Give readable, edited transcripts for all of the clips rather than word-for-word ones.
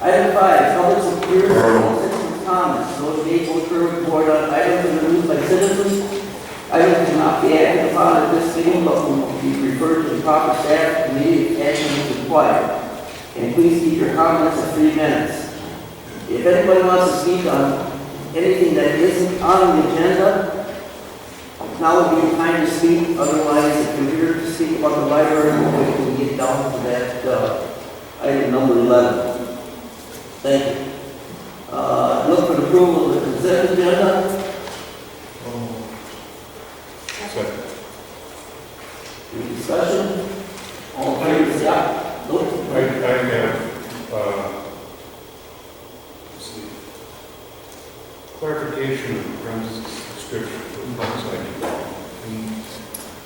Item 5, public security and citizens' comments. Those may occur report on items introduced by citizens. Items cannot be acted upon at this meeting, but will be referred to the proper staff committee if action is required. And please keep your comments at 3 minutes. If anybody wants to speak on anything that isn't on the agenda, now would be the time to speak. Otherwise, if you're here to speak about the library, we can get down to that item number 11. Thank you. Look for the approval of the consent agenda. Second. Any discussion? All in favor, say aye. Look. I have, let's see, clarification of the premises description for the outside.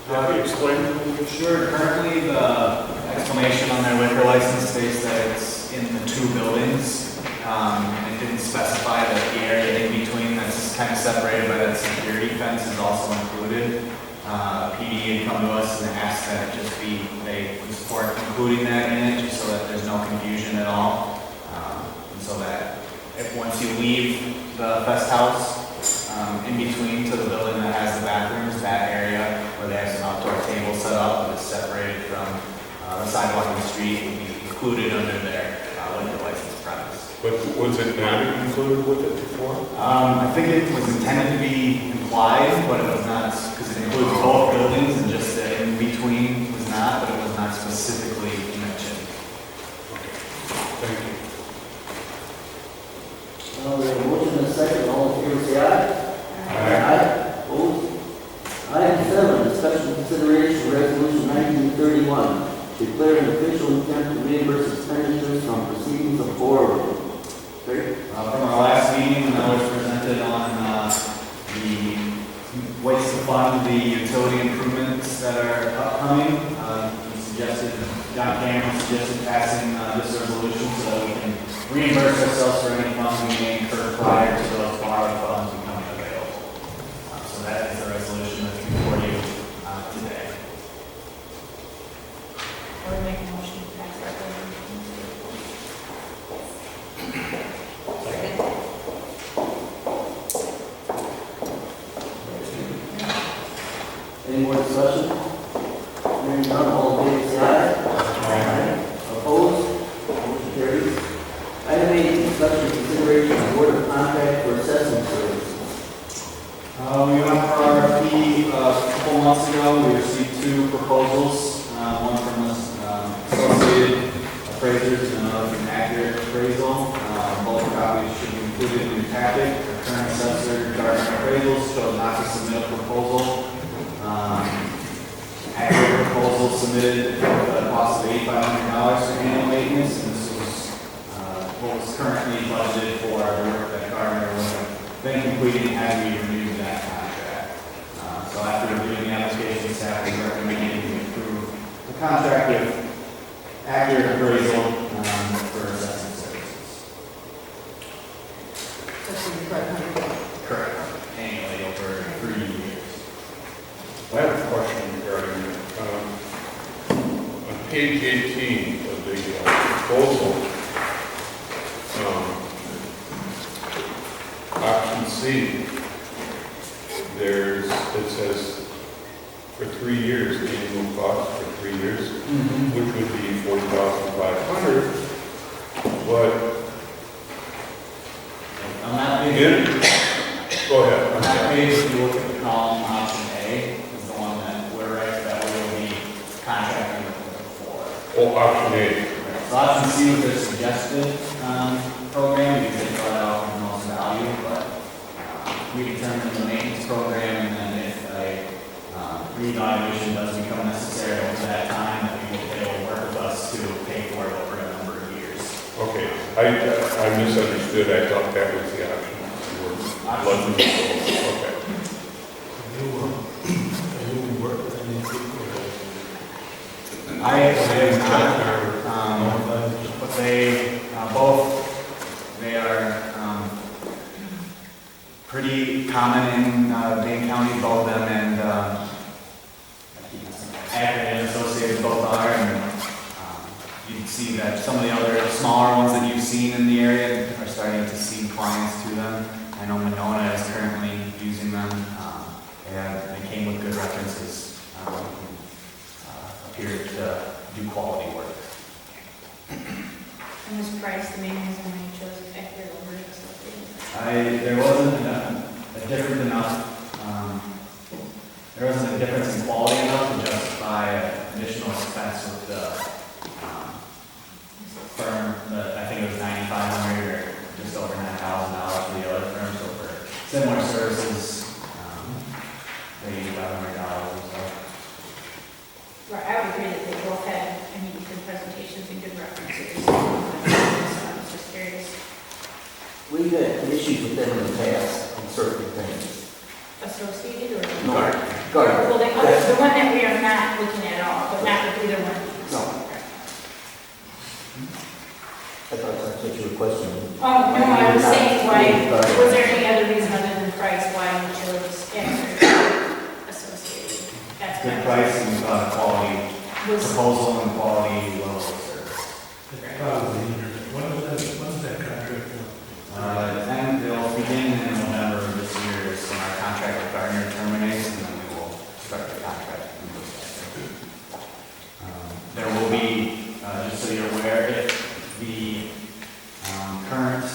Can you explain? Sure. Currently, the exclamation on their liquor license states that it's in the 2 buildings. It didn't specify that the area in between that's kind of separated by that security fence is also included. PD had come to us and asked that it just be, they would support including that in it, just so that there's no confusion at all. And so that if once you leave the fest house, in between to the building that has the bathrooms, that area where they have some outdoor tables set up that's separated from the sidewalk and the street would be included under their liquor license premise. But was it not included with it before? I think it was intended to be implied, but it was not, because it includes both buildings and just the in between was not, but it was not specifically mentioned. Thank you. We have a motion and a second. All in favor, say aye. Aye. Opposed? Item 7, discussion consideration resolution 1931, declaring official intent to reimburse expenditures from proceedings of borrowing. Okay. From our last meeting, when I was presented on the ways to fund the utility improvements that are upcoming, he suggested, John Cameron suggested passing this resolution so that we can reimburse ourselves for any funds we may incur prior to those borrowed funds becoming available. So that is the resolution that's before you today. I would make a motion to pass that resolution. Second. Any more discussion? Hearing none, all in favor, say aye. Aye. Opposed? Motion carries. Item 8, discussion consideration of award of contract for assessment services. We went for RFP a couple months ago. We received 2 proposals, one from Associated Appraisers and another from Accurate Appraisal. Both copies should be included in your packet. The current assessor, Gardner Appraisals, chose not to submit a proposal. Accurate Proposal submitted with a cost of $8,500 for annual maintenance, and this was what was currently budgeted for the work that Gardner would have been completing had we renewed that contract. So after reviewing the application, staff is recommending we approve the contract with Accurate Appraisal for assessment services. Correct. Annually over 3 years. I have a question regarding it. On page 18 of the proposal, option C, it says for 3 years, the annual cost for 3 years, which would be $40,500, but On that page, go ahead. on that page, if you look at the column, option A is the one that we will be contracting for. Oh, option A. So option C was their suggested program, because they thought it offered the most value, but we determined the maintenance program, and then if a reevaluation does become necessary over that time, that they will work with us to pay for it over a number of years. Okay, I misunderstood. I thought that was the option. Okay. I have not, but they both, they are pretty common in Dane County, both of them, and Accurate and Associated both are, and you can see that some of the other smaller ones that you've seen in the area are starting to see clients through them. I know Monona is currently using them, and they came with good references, appeared to do quality work. And was Price the main reason why you chose Eckler over Associated? There wasn't a difference enough, there wasn't a difference in quality enough to justify additional expense with the firm. I think it was $9,500 or just over $9,000 for the other firm. So for similar services, maybe $500 or so. Right, I would agree that they both had, good presentations and good references. So I was just curious. We've had issues with them in the past on certain things. Associated or? No. Well, Gardner. the one that we are not looking at all, but not with either one. No. I thought that's what you were questioning. Oh, no, I was saying why, was there any other reason other than price why you chose Eckler Associated? That's Good my- price and quality Was, proposal and quality level of service. Probably, when's that contract for? Then they'll begin in November of this year, so our contract with Gardner terminates, and then we will start the contract. There will be, just so you're aware, if the current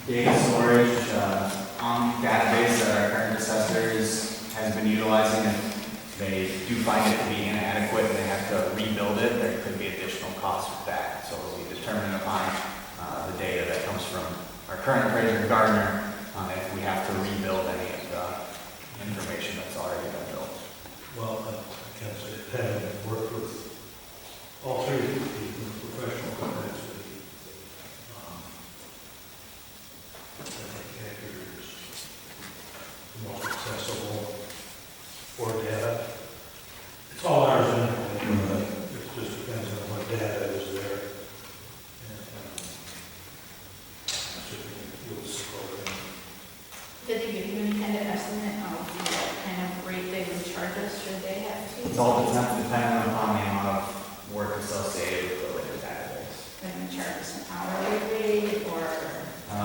data storage on database that our current assessor has been utilizing, if they do find it to be inadequate and they have to rebuild it, there could be additional costs with that. So we'll be determined upon the data that comes from our current appraiser Gardner, if we have to rebuild any of the information that's already been built. Well, I can't say, having worked with all three of these people in professional capacity, I think Eckler is the most accessible for data. It's all ours anyway, it just depends on what data is there. And, you'll support them. did they give you any kind of estimate of what kind of rate they would charge us should they have to? It's all dependent upon the amount of work associated with the liquor database. They're going to charge us an hourly rate or? I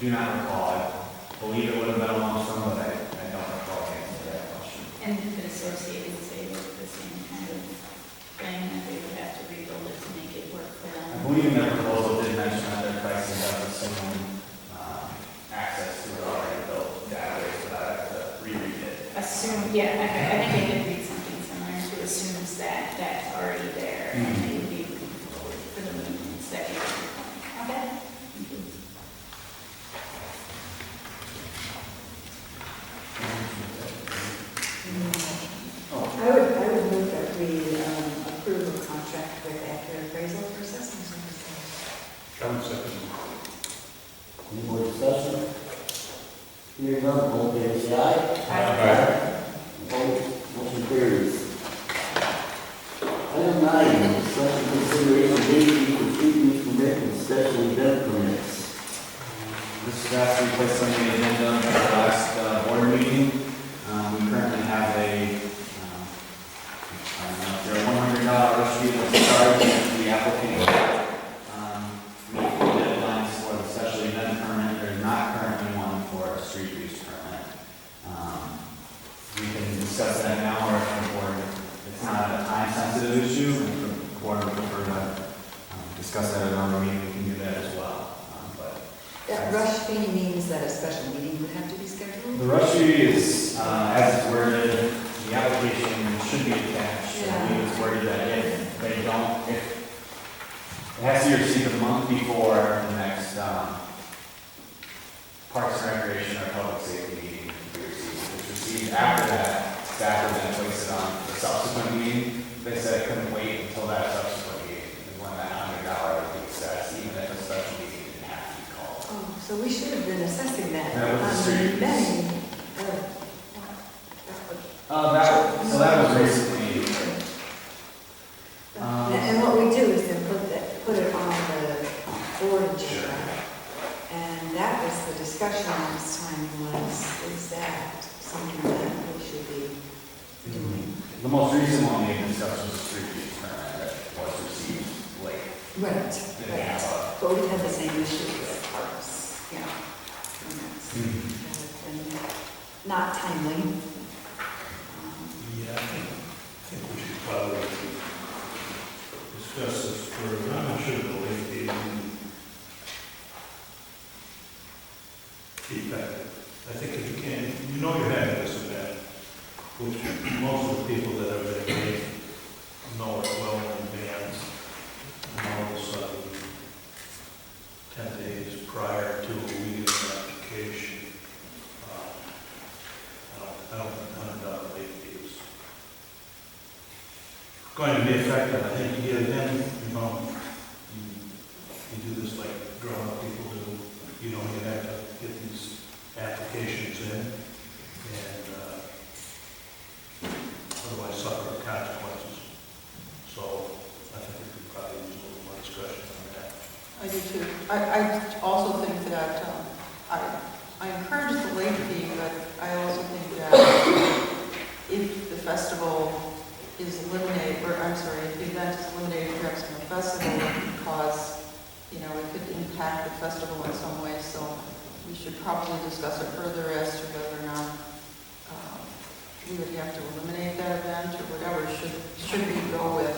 do not recall. I believe it would have been a lump sum, but I don't recall the answer to that question. And the associated say with the same kind of thing that they would have to rebuild it to make it work for I them? believe in their proposal did mention that their pricing does assume access to an already built database without having to reread it. Assume, yeah, I think I did read something similar to assumes that that's already there and they would be for the maintenance that you're doing. Okay. Thank you. I would move that we approve a contract with Eckler Appraisal for assessment services. Come second. Any more discussion? Hearing none, all in favor, say aye. Aye. Opposed, motion carries. Item 9, discussion consideration date for street use permit and special event permits. This is actually placed on the agenda for the last board meeting. We currently have a $100 rush fee that's charged to the applicant. Meet the deadlines for the special event permit. There's not currently one for a street use permit. We can discuss that now, or if the board, it's not a time-sensitive issue, if the board would prefer to discuss that at another meeting, we can do that as well. But That rush fee means that a special meeting would have to be scheduled? the rush fee is, as it's worded, the application should be attached. I Yeah. believe it's worded that if they don't, if it has to be received a month before the next Parks and Recreation or Public Safety meeting to be received. If it's received after that, staff would then place it on the subsequent meeting. They said it couldn't wait until that subsequent meeting, is when that $100 would be assessed, even if a special meeting didn't have to be called. Oh, so we should have been assessing that That was the on street. many. So that was recently. And what we do is then put it on the board agenda. And that was the discussion last time is that something that we should be doing? The most recent one we discussed was the street use permit that was received late. Right, They right. have But we had the same issue with parks, yeah. Permits. Mhm. That have been not timely. Yeah, I think we should probably discuss this further. I'm not sure the late fee effective. I think if you can, you know you're having this event, which most of the people that are going to know it well in advance, and all of a sudden, 10 days prior to a week of the application, I don't think $100 late fee is going to be effective. I think you get it in, you do this like grown-up people do. You have to get these applications in, and otherwise suffer the consequences. So I think we could probably use a little more discussion on that. I do too. I also think that, I encourage the late fee, but I also think that if the festival is eliminated, or I'm sorry, if the event is eliminated perhaps from the festival, it could cause, it could impact the festival in some way, so we should probably discuss it further as to whether or not we would have to eliminate that event or whatever. Should we go with,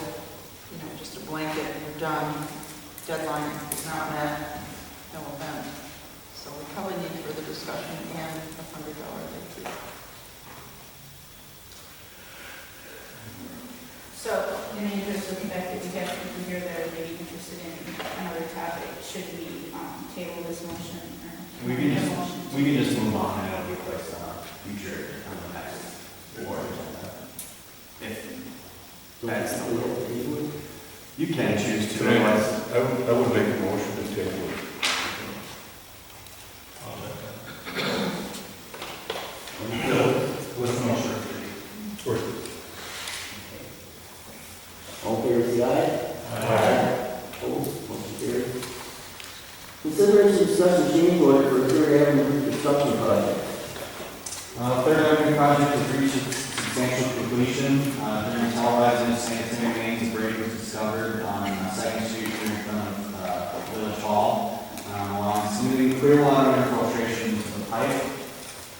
just a blanket, we're done, deadline is not met, no event. So we probably need further discussion and a $100 late fee. So, in the interest of the fact that we have people here that are maybe interested in another topic, should we table this motion or? We can just move on and it'll be placed on a future, on the next board agenda. If that's the rule. You can choose to, otherwise. I would make a motion to table it. With no certainty. Or All fair say aye. Opposed, motion carries. Consideration discussion change order for Third Avenue reconstruction project. Third Avenue project has reached its substantial completion. During televising of sanitary mains, a break was discovered on Second Street here in front of Village Hall, allowing smoothing clear water infiltration into the pipe.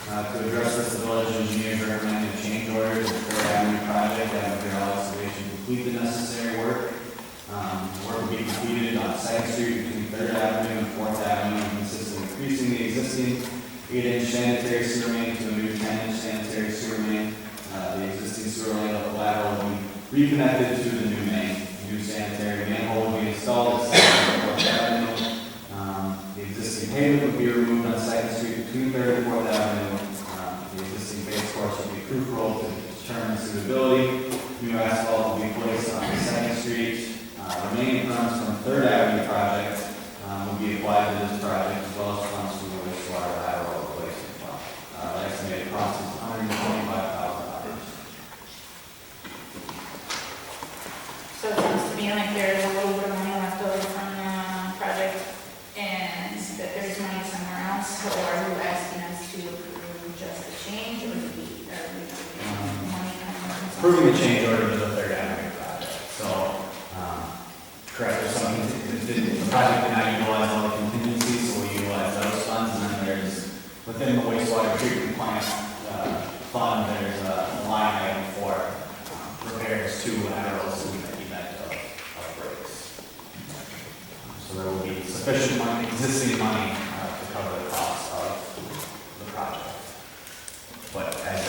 To address this, the village engineers recommended a change order to the Third Avenue project and material excavation to complete the necessary work. Work will be completed on Second Street between Third Avenue and Fourth Avenue, and consists of increasing the existing 8-inch sanitary sewer main to a new 10-inch sanitary sewer main. The existing sewer lateral will be reconnected to the new main. The new sanitary manhole will be installed at Fourth Avenue. The existing pavement will be removed on Second Street between Third and Fourth Avenue. The existing base course will be proof rolled to determine suitability. New asphalt will be placed on Second Street. Remaining funds from Third Avenue project will be applied to this project, as well as funds from the wastewater lateral replacement fund. The estimated cost is $125,000. So it sounds to me like there's a little bit of money left over from the project and that there's money somewhere else. So are you asking us to approve just the change or do we, money coming from somewhere? Approving the change order to the Third Avenue project. So, correct, there's some, the project did not utilize all the contingencies, so we utilize those funds, and then there's, within the wastewater treatment plant, fund, there's a line item for repairs to laterals in the event of breaks. So there will be sufficient money, existing money, to cover the cost of the project. But as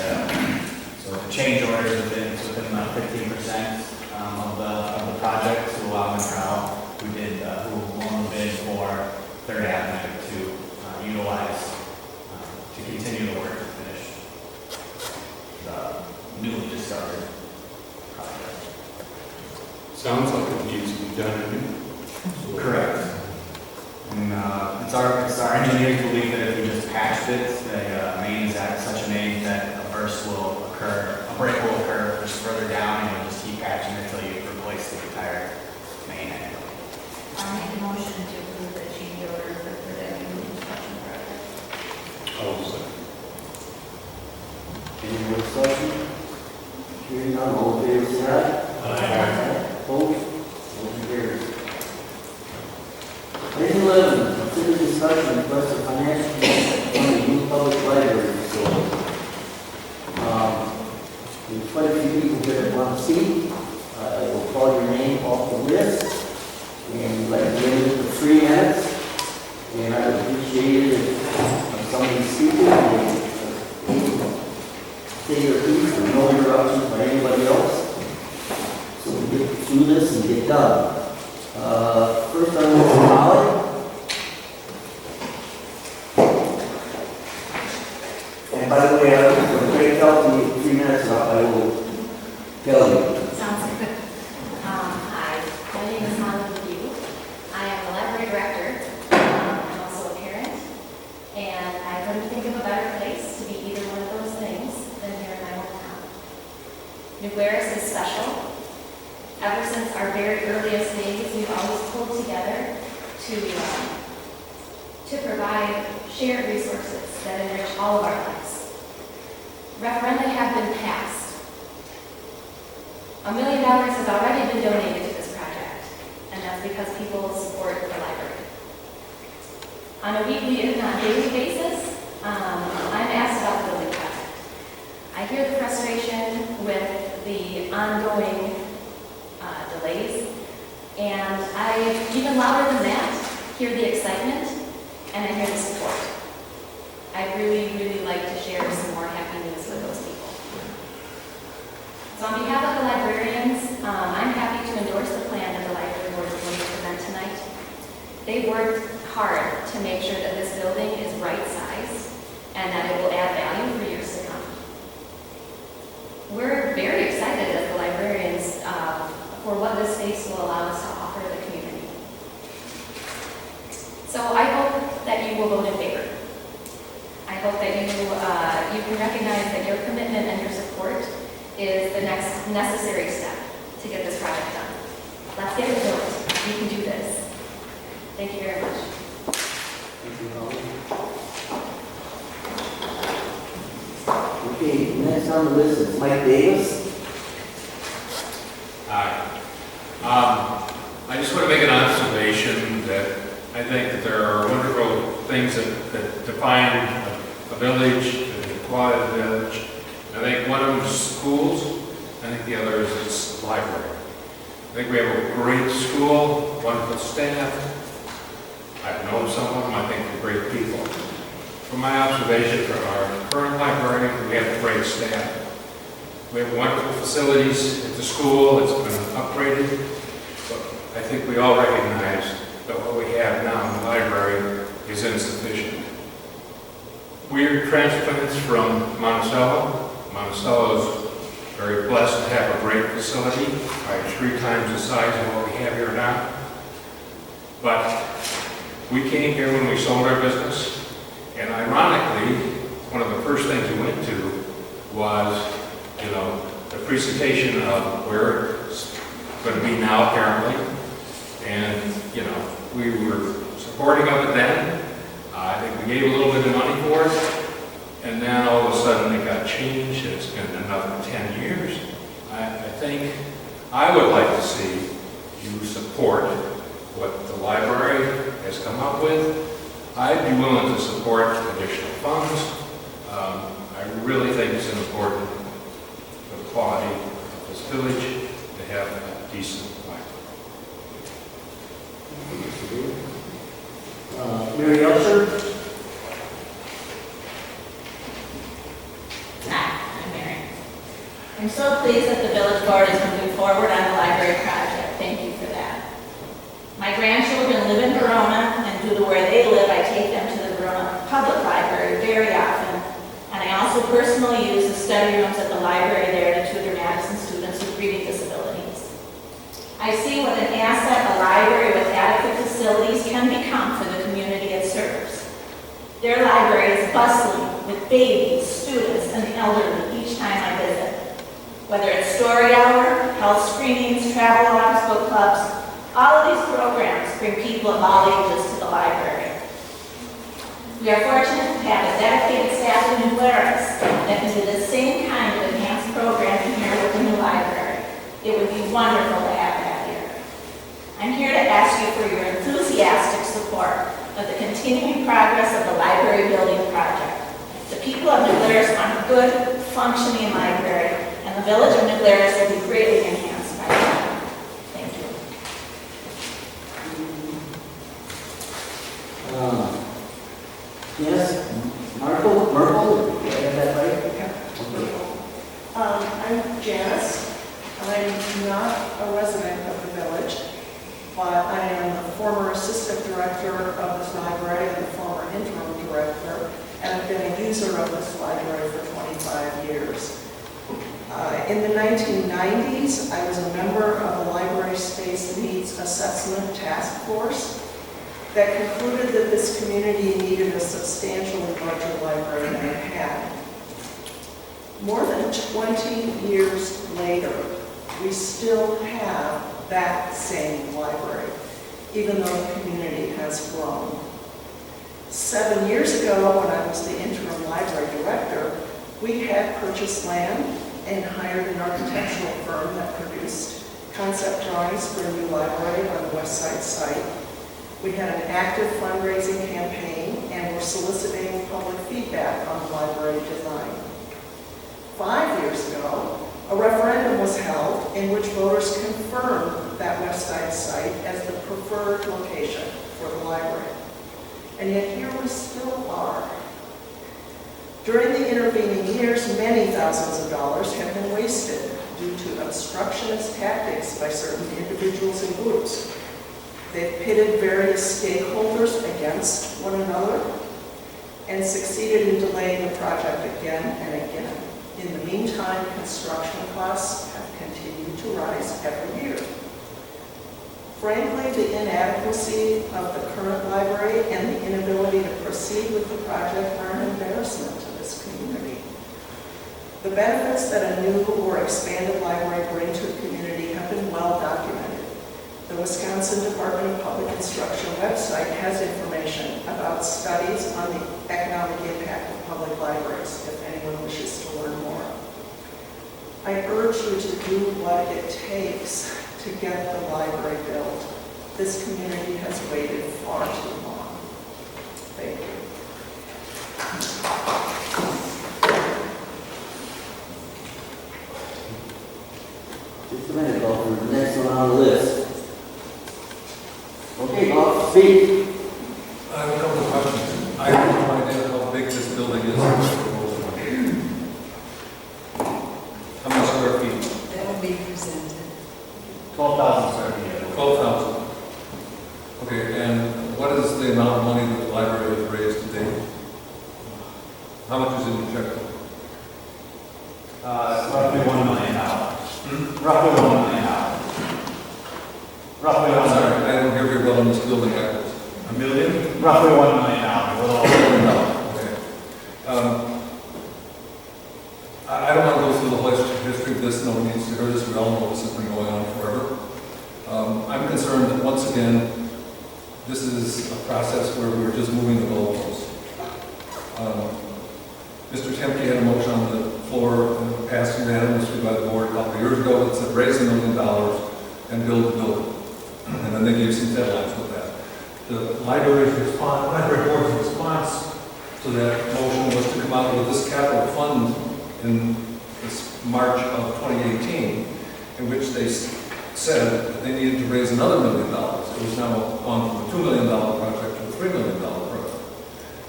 so the change order is within 15% of the project to allow Montrell, who won the bid for Third Avenue to utilize to continue the work to finish the newly discovered project. sounds like it needs to be done anew. Correct. And it's our engineers believe that if we just patched it, the main is at such a main that a burst will occur, a break will occur just further down, and you'll just keep patching it until you replace the entire main anyway. I'll make a motion to approve the change order for Third Avenue construction project. I'll say. Any more discussion? Hearing none, all in favor say aye. Opposed, motion carries. citizen discussion, request of financial support from the new public library facility. There's quite a few people here that want to see. I will call your name off the list, and let you in with the 3 minutes. And I would appreciate it if somebody speaking, say your piece, and no interruptions by anybody else. So we get through this and get done. First on Mr. Holly. And by the way, when Craig tells me 3 minutes up, I will tell you. Sounds good. Hi, my name is Molly McHugh. I am the library director. I'm also a parent. And I couldn't think of a better place to be either one of those things than here in my hometown. New Glarus is special. Ever since our very earliest days, we've always pulled together to provide shared resources that enrich all of our lives. Referenda have been passed. $1 million has already been donated to this project, and that's because people support the library. On a weekly, if not daily basis, I'm asked about the building project. I hear the frustration with the ongoing delays, and I, even louder than that, hear the excitement, and I hear the support. I'd really, really like to share some more happy news with those people. So on behalf of the librarians, I'm happy to endorse the plan that the library board is going to present tonight. They worked hard to make sure that this building is right-sized and that it will add value for years to come. We're very excited as the librarians for what this space will allow us to offer the community. So I hope that you will vote in favor. I hope that you can recognize that your commitment and your support is the next necessary step to get this project done. Let's get it built. We can do this. Thank you very much. Thank you, Holly. Okay, next on the list is Mike Davis. Hi. I just want to make an observation that I think that there are wonderful things that define a village, the quality of the village. I think one of them is schools. I think the other is its library. I think we have a great school, wonderful staff. I've known some of them. I think they're great people. From my observation from our current library, we have great staff. We have wonderful facilities at the school. It's been upgraded. But I think we all recognize that what we have now in the library is insufficient. We're transplants from Monticello. Monticello is very blessed to have a great facility, probably 3 times the size of what we have here now. But we came here when we sold our business, and ironically, one of the first things we went to was, the presentation of where it's going to be now, apparently. And, we were supporting of it then. I think we gave a little bit of money for it. And then all of a sudden it got changed. It's been another 10 years. I think I would like to see you support what the library has come up with. I'd be willing to support additional funds. I really think it's important for the quality of this village to have a decent library. Mary Elser. Hi, I'm Mary. I'm so pleased that the village board is moving forward on the library project. Thank you for that. My grandchildren live in Verona, and due to where they live, I take them to the Verona Public Library very often. And I also personally use the study rooms at the library there to tutor Madison students with reading disabilities. I see what an asset a library with adequate facilities can become for the community it serves. Their library is bustling with babies, students, and the elderly each time I visit. Whether it's story hour, health screenings, travel logs, book clubs, all of these programs bring people of all ages to the library. We are fortunate to have a dedicated staff in New Glarus that can do the same kind of enhanced programming here with the new library. It would be wonderful to have that here. I'm here to ask you for your enthusiastic support of the continued good, functioning library, and the village of New Glarus will be greatly enhanced by that. Thank you. Yes, Merkel, did I have that right? Okay. I'm Janice. I'm not a resident of the village, but I am the former assistant director of this library and the former interim director, and I've been a user of this library for 25 years. In the 1990s, I was a member of the Library Space Needs Assessment Task Force that concluded that this community needed a substantially larger library than it had. More than 20 years later, we still have that same library, even though the community has grown. 7 years ago, when I was the interim library director, we had purchased land and hired an architectural firm that produced concept drawings for a new library on the West Side site. We had an active fundraising campaign and were soliciting public feedback on the library design. 5 years ago, a referendum was held in which voters confirmed that West Side site as the preferred location for the library. And yet here we still are. During the intervening years, many thousands of dollars have been wasted due to obstructionist tactics by certain individuals and groups. They've pitted various stakeholders against one another and succeeded in delaying the project again and again. In the meantime, construction costs have continued to rise every year. Frankly, the inadequacy of the current library and the inability to proceed with the project are an embarrassment to this community. The benefits that a new or expanded library bring to a community have been well documented. The Wisconsin Department of Public Instruction website has information about studies on the economic impact of public libraries, if anyone wishes to learn more. I urge you to do what it takes to get the library built. This community has waited far too long. Thank you. Just a minute, go for the next one on the list. Okay, Bob, speak. I have a couple of questions. I have no idea how big this building is. How many square feet? That will be presented. 12,000 square feet. 12,000. Okay, and what is the amount of money that the library has raised to date? How much is in the checkbook? Roughly $1 million. Roughly $1 million. Roughly I'm $1 sorry, million. I don't hear very well in this building records. A million? Roughly $1 million. A little over. No, okay. I don't want to go through the whole history of this. No one needs to hear this. We all know this has been going on forever. I'm concerned that once again, this is a process where we're just moving the goalposts. Mr. Temke had a motion on the floor and passed unanimously by the board a couple of years ago that said raise $1 million and build the building. And then they gave some deadlines with that. The library board's response to that motion was to come out with this capital fund in this March of 2018, in which they said that they needed to raise another $1 million. It was now gone from a $2 million project to a $3 million project.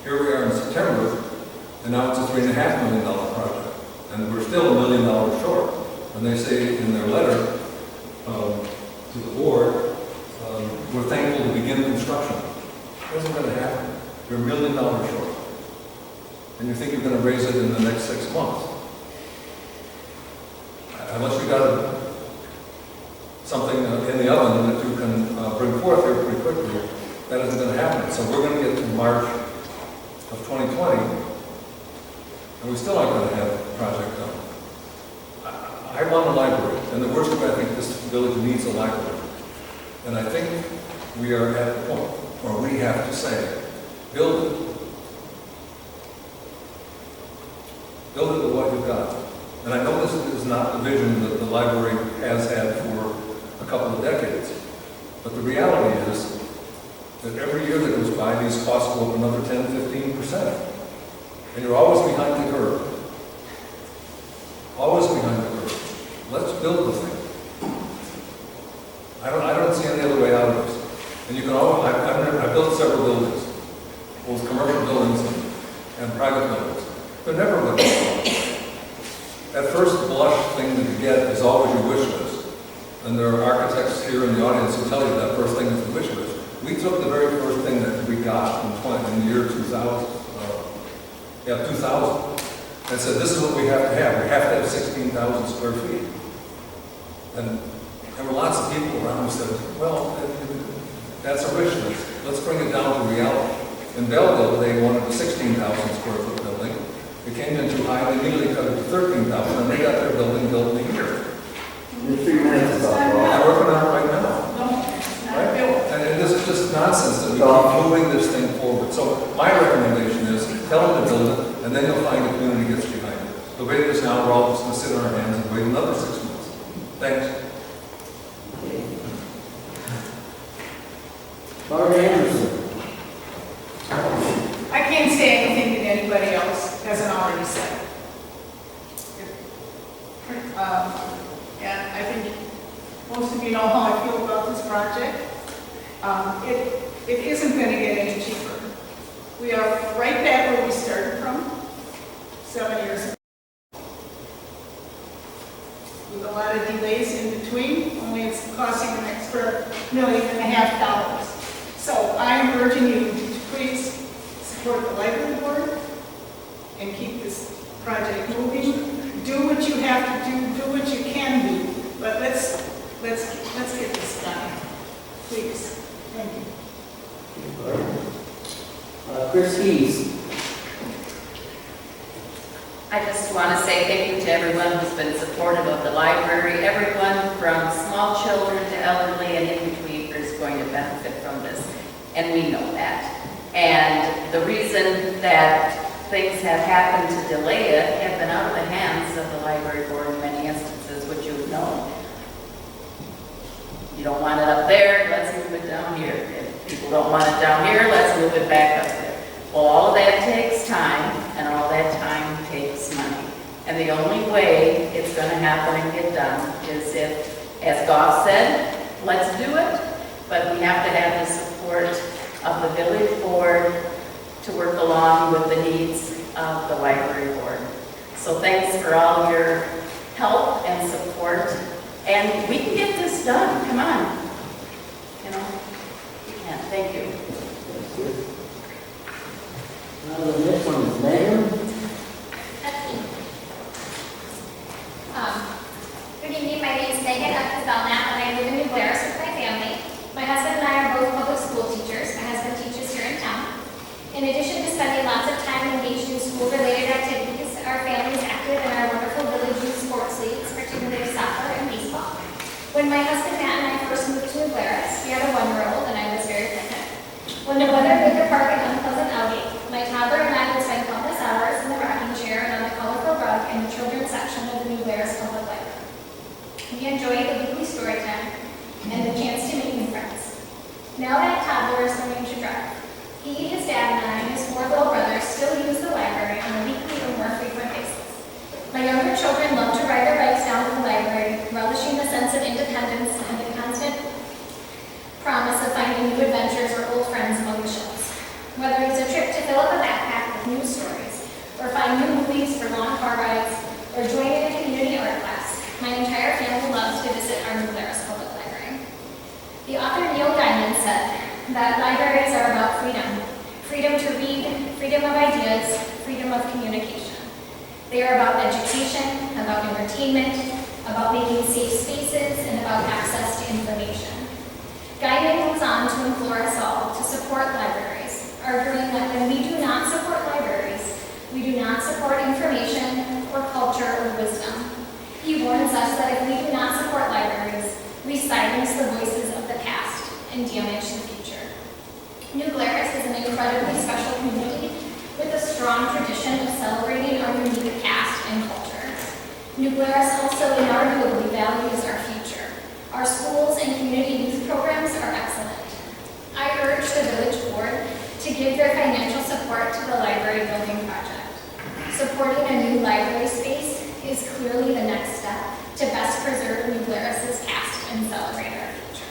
Here we are in September, and now it's a $3.5 million project. And we're still $1 million short. And they say in their letter to the board, we're thankful to begin construction. It isn't going to happen. You're $1 million short. And you think you're going to raise it in the next 6 months. Unless you got something in the oven that you can bring forth here pretty quickly, that isn't going to happen. So we're going to get to March of 2020, and we still aren't going to have the project done. I want a library, and the worst of it, I think this village needs a library. And I think we are at the point where we have to say, build it. Build it with what you've got. And I know this is not the vision that the library has had for a couple of decades. But the reality is that every year that goes by, these costs go up another 10, 15%. And you're always behind the curve. always behind the curve. Let's build the thing. I don't see any other way out of this. And you can always, I've built several buildings, both commercial buildings and private buildings. They're never good. That first blush thing that you get is always your wish list. And there are architects here in the audience who tell you that first thing is the wish list. We took the very first thing that we got in the year 2000, 2000, and said, this is what we have to have. We have to have 16,000 square feet. And there were lots of people around who said, well, that's a wish list. Let's bring it down to reality. In Belleville, they wanted a 16,000 square foot building. It came in too high, they immediately cut it to 13,000, and they got their building built in a year. In 3 minutes, They're working on it right now. No, it's not Right? built. And this is just nonsense that we keep moving this thing forward. So my recommendation is tell them to build it, and then you'll find the community gets behind it. The way it is now, we're all just going to sit on our hands and wait another 6 months. Thanks. Barbara Anderson. I can't say anything that anybody else hasn't already said. And I think most of you know how I feel about this project. It isn't going to get any cheaper. We are right back where we started from 7 years ago. With a lot of delays in between, only it's costing an extra $1.5 million. So I am urging you to please support the library board and keep this project moving. Do what you have to do what you can do, but let's get this done, please. Thank you. Chris Hees. I just want to say thank you to everyone who's been supportive of the library. Everyone from small children to elderly and in between is going to benefit from this, and we know that. And the reason that things have happened to delay it have been out of the hands of the library board in many instances, which you've known. You don't want it up there, let's move it down here. If people don't want it down here, let's move it back up there. Well, all of that takes time, and all that time takes money. And the only way it's going to happen and get done is if, as Goff said, let's do it, but we have to have the support of the village board to work along with the needs of the library board. So thanks for all your help and support, and we can get this done. Come on. You know, we can. Thank you. Now the next one is Megan. Good evening, my name is Megan Upton Belknap, and I live in New Glarus with my family. My husband and I are both public school teachers. My husband teaches here in town. In addition to spending lots of time engaged in school-related activities, our family is active in our wonderful village youth sports leagues, particularly soccer and baseball. When my husband Matt and I first moved to New Glarus, we had a 1-year-old, and I was very pregnant. When the weather made the park an unpleasant outing, my toddler and I would spend countless hours in the rocking chair and on the colorful rug in the children's section of the New Glarus Public Library. We enjoyed the weekly story time and the chance to meet new friends. Now that toddler is learning to drive, he, his dad, and I, and his 4 little brothers still use the library on a weekly or more frequent basis. My younger children love to ride their bikes down to the library, relishing the sense of independence and the constant promise of finding new adventures or old friends among the shelves. Whether it's a trip to fill up a backpack with new stories, or find new movies for long car rides, or join in a community art class, my entire family loves to visit our New Glarus Public Library. The author Neil Gaiman said that libraries are about freedom. Freedom to read, freedom of ideas, freedom of communication. They are about education, about entertainment, about making safe spaces, and about access to information. Gaiman goes on to implore us all to support libraries, arguing that when we do not support libraries, we do not support information or culture or wisdom. He warns us that if we do not support libraries, we silence the voices of the past and damage the future. New Glarus is an incredibly special community with a strong tradition of celebrating our unique past and culture. New Glarus also inarguably values our future. Our schools and community youth programs are excellent. I urge the village board to give their financial support to the library building project. Supporting a new library space is clearly the next step to best preserve New Glarus's past and celebrate our future.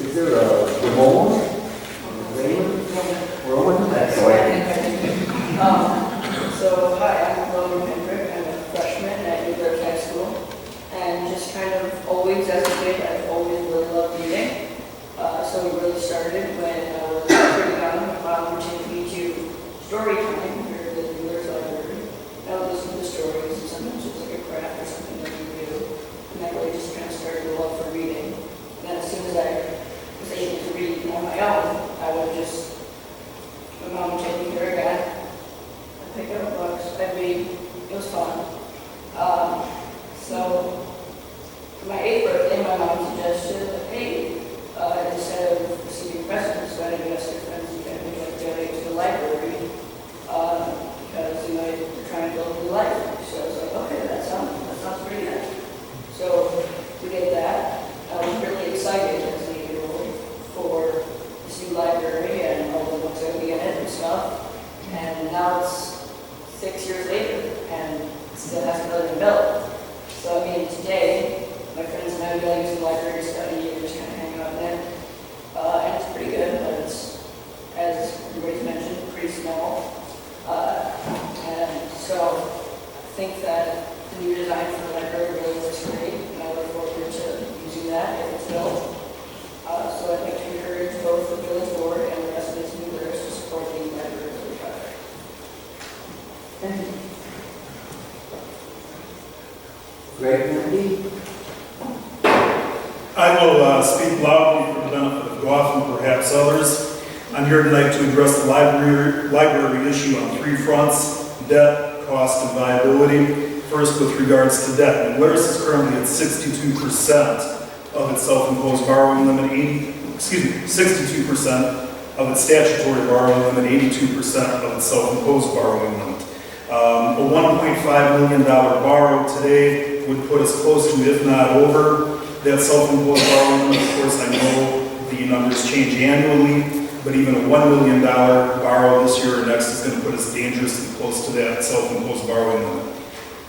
Is there a Ramon? Roman? That's right. So, hi, I'm Roman Hendrick. I'm a freshman at New Glarus High School. And just kind of always, as a kid, I've always really loved reading. So it really started when I was pretty young. My mom would take me to story time here at the New Glarus Library. I would listen to the stories, and sometimes it was like a craft or something that we do. And that really just kind of started a love for reading. And then as soon as I was able to read on my own, I would just, my mom would take me here again. I'd pick up books, I'd read, it was fun. So for my 8th birthday, my mom suggested, like, hey, instead of receiving presents, why don't you ask your friends and family to donate to the library? Because, you know, they're trying to build a new library. So I was like, okay, that sounds pretty good. So we did that. I was really excited as an 8-year-old for this new library and all the books that would be in it and stuff. And now it's 6 years later and it still hasn't really been built. So I mean, today, my friends and I go use the library to study and just kind of hang out in it. And it's pretty good, but it's, as everybody's mentioned, pretty small. And so I think that the new design for the library really looks great, and I look forward to using that if it's built. So I'd like to encourage both the village board and the residents of New Glarus to support the library project. Thank you. Greg Murphy? I will speak loudly for the benefit of Goff and perhaps others. I'm here tonight to address the library issue on 3 fronts: debt, cost, and viability. First, with regards to debt. New Glarus is currently at 62% of its self-imposed borrowing limit, 62% of its statutory borrowing limit, 82% of its self-imposed borrowing limit. A $1.5 million borrow today would put us close to, if not over, that self-imposed borrowing limit. Of course, I know the numbers change annually, but even a $1 million borrow this year or next is going to put us dangerously close to that self-imposed borrowing limit.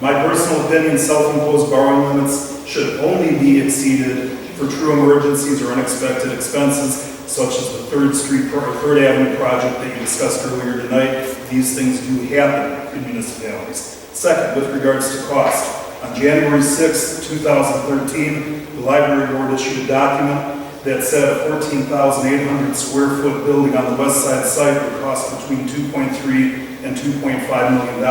My personal opinion, self-imposed borrowing limits should only be exceeded for true emergencies or unexpected expenses, such as the 3rd Avenue project that you discussed earlier tonight. These things do happen in municipalities. Second, with regards to cost, on January 6, 2013, the library board issued a document that said a 14,800 square foot building on the west side site would cost between $2.3 and $2.5 million.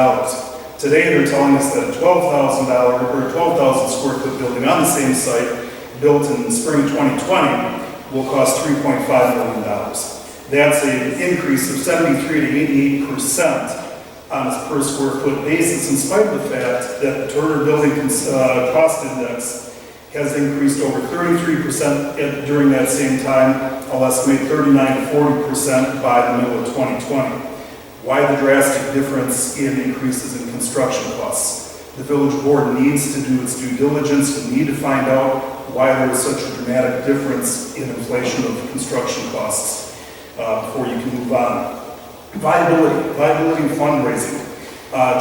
Today, they're telling us that a $12,000 square foot building on the same site, built in spring 2020, will cost $3.5 million. That's an increase of 73 to 88% on its per square foot basis, in spite of the fact that the Turner Building Cost Index has increased over 33% during that same time. I'll estimate 39 to 40% by the middle of 2020. Why the drastic difference in increases in construction costs? The village board needs to do its due diligence and need to find out why there is such a dramatic difference in inflation of construction costs before you can move on. Viability and fundraising.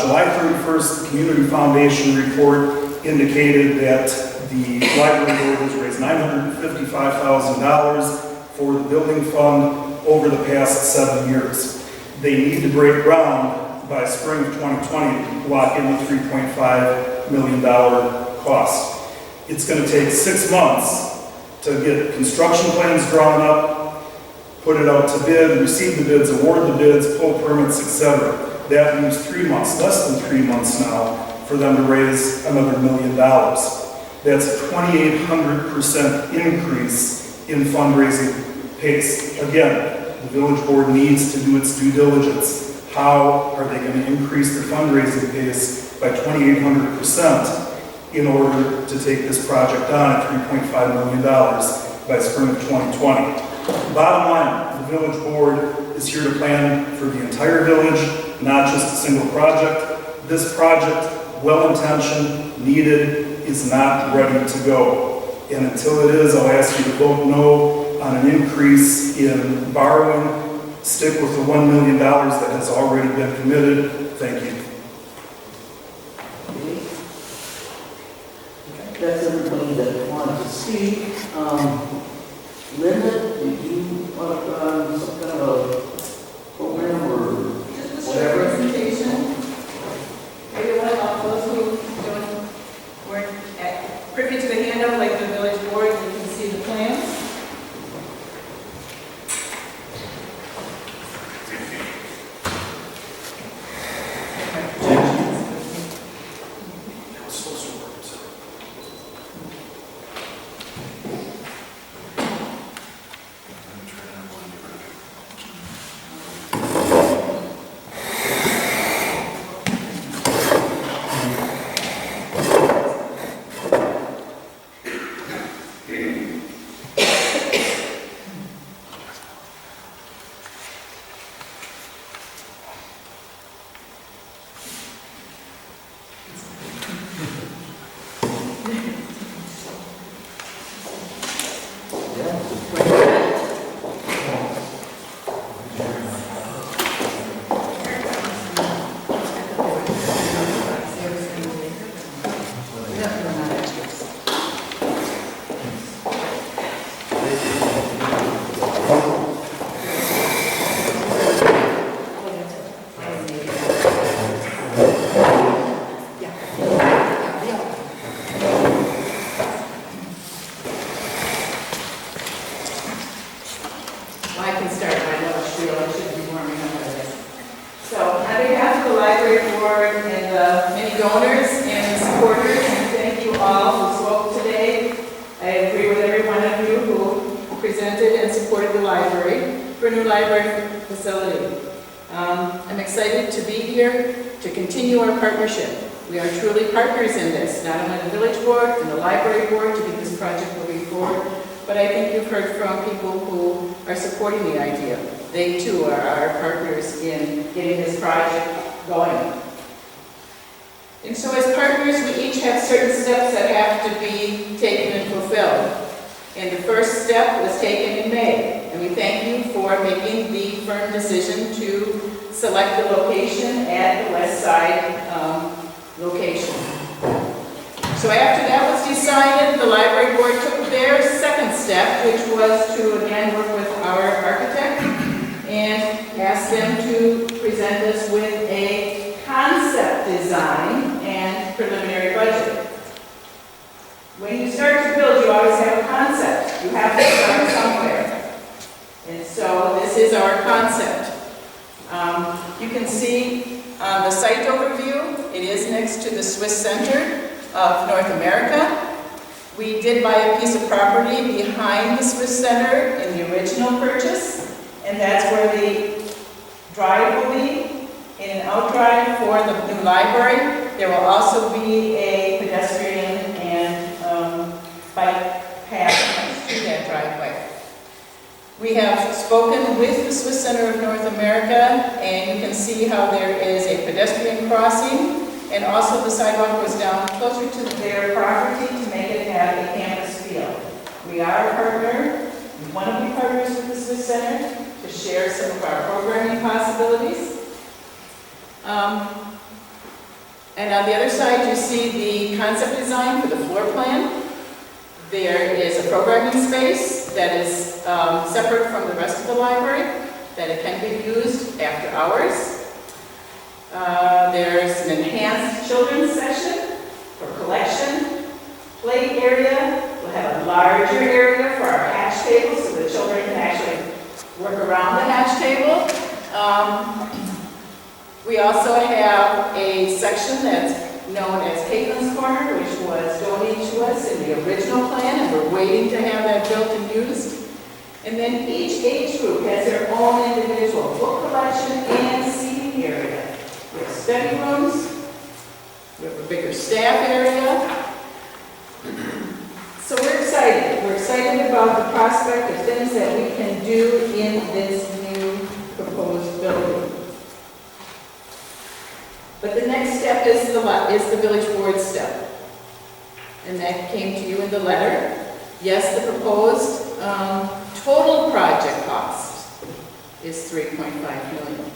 July 31st, the Community Foundation report indicated that the library board has raised $955,000 for the building fund over the past 7 years. They need to break ground by spring of 2020 to lock in the $3.5 million cost. It's going to take 6 months to get construction plans drawn up, put it out to bid, receive the bids, award the bids, pull permits, etc. That leaves 3 months, less than 3 months now, for them to raise another $1 million. That's a 2,800% increase in fundraising pace. Again, the village board needs to do its due diligence. How are they going to increase their fundraising pace by 2,800% in order to take this project on at $3.5 million by spring of 2020? Bottom line, the village board is here to plan for the entire village, not just a single project. This project, well-intentioned, needed, is not ready to go. And until it is, I'll ask you to vote no on an increase in borrowing, stick with the $1 million that has already been committed. Thank you. That's everybody that wanted to speak. Linda, did you want to put on some kind of a program or Just a short whatever? presentation. Maybe one of those who weren't privy to the handout, like the village board, you can see the plans. I can start my little spiel, I should be warming up for this. So, on behalf of the library board and the many donors and supporters, and thank you all who spoke today. I agree with every one of you who presented and supported the library for a new library facility. I'm excited to be here to continue our partnership. We are truly partners in this, not only the village board and the library board to get this project moving forward, but I think you've heard from people who are supporting the idea. They too are our partners in getting this project going. And so as partners, we each have certain steps that have to be taken and fulfilled. And the first step was taken in May, and we thank you for making the firm decision to select the location at the west side location. So after that was decided, the library board took their second step, which was to again work with our architect and ask them to present us with a concept design and preliminary budget. When you start to build, you always have a concept. You have to start somewhere. And so this is our concept. You can see the site overview. It is next to the Swiss Center of North America. We did buy a piece of property behind the Swiss Center in the original purchase, and that's where the drive will be, in and out drive for the new library. There will also be a pedestrian and bike path next to that driveway. We have spoken with the Swiss Center of North America, and you can see how there is a pedestrian crossing, and also the sidewalk was down closer to their property to make it have a campus feel. We are a partner. We want to be partners with the Swiss Center to share some of our programming possibilities. And on the other side, you see the concept design for the floor plan. There is a programming space that is separate from the rest of the library, that it can be used after hours. There's an enhanced children's section for collection, play area. We'll have a larger area for our hatch table so the children can actually work around the hatch table. We also have a section that's known as Caitlin's Corner, which was donated to us in the original plan, and we're waiting to have that built and used. And then each age group has their own individual book collection and seating area. We have study rooms, we have a bigger staff area. So we're excited. We're excited about the prospect of things that we can do in this new proposed building. But the next step is the village board step. And that came to you in the letter. Yes, the proposed total project cost is $3.5 million.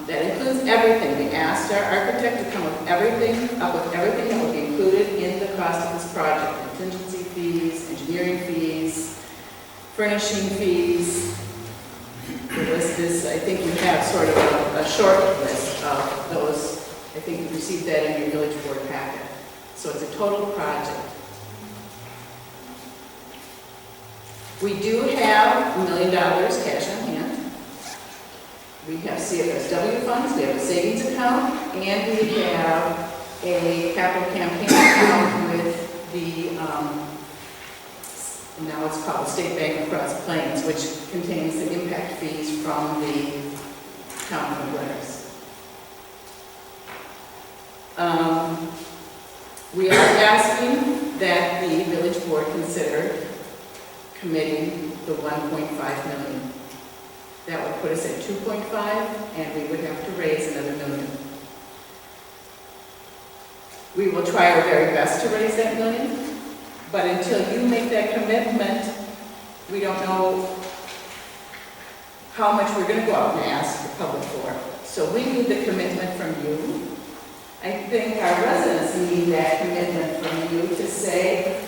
That includes everything. We asked our architect to come up with everything that would be included in the cost of this project. Contingency fees, engineering fees, furnishing fees. The list is, I think you have sort of a short list of those. I think you received that in your village board packet. So it's a total project. We do have $1 million cash on hand. We have CFSW funds, we have a savings account, and we have a capital campaign account with the, now it's called State Bank of Cross Plains, which contains the impact fees from the town of Blair's. We are asking that the village board consider committing the $1.5 million. That would put us at 2.5, and we would have to raise another $1 million. We will try our very best to raise that $1 million, but until you make that commitment, we don't know how much we're going to go out and ask the public for. So we need the commitment from you. I think our residents need that commitment from you to say,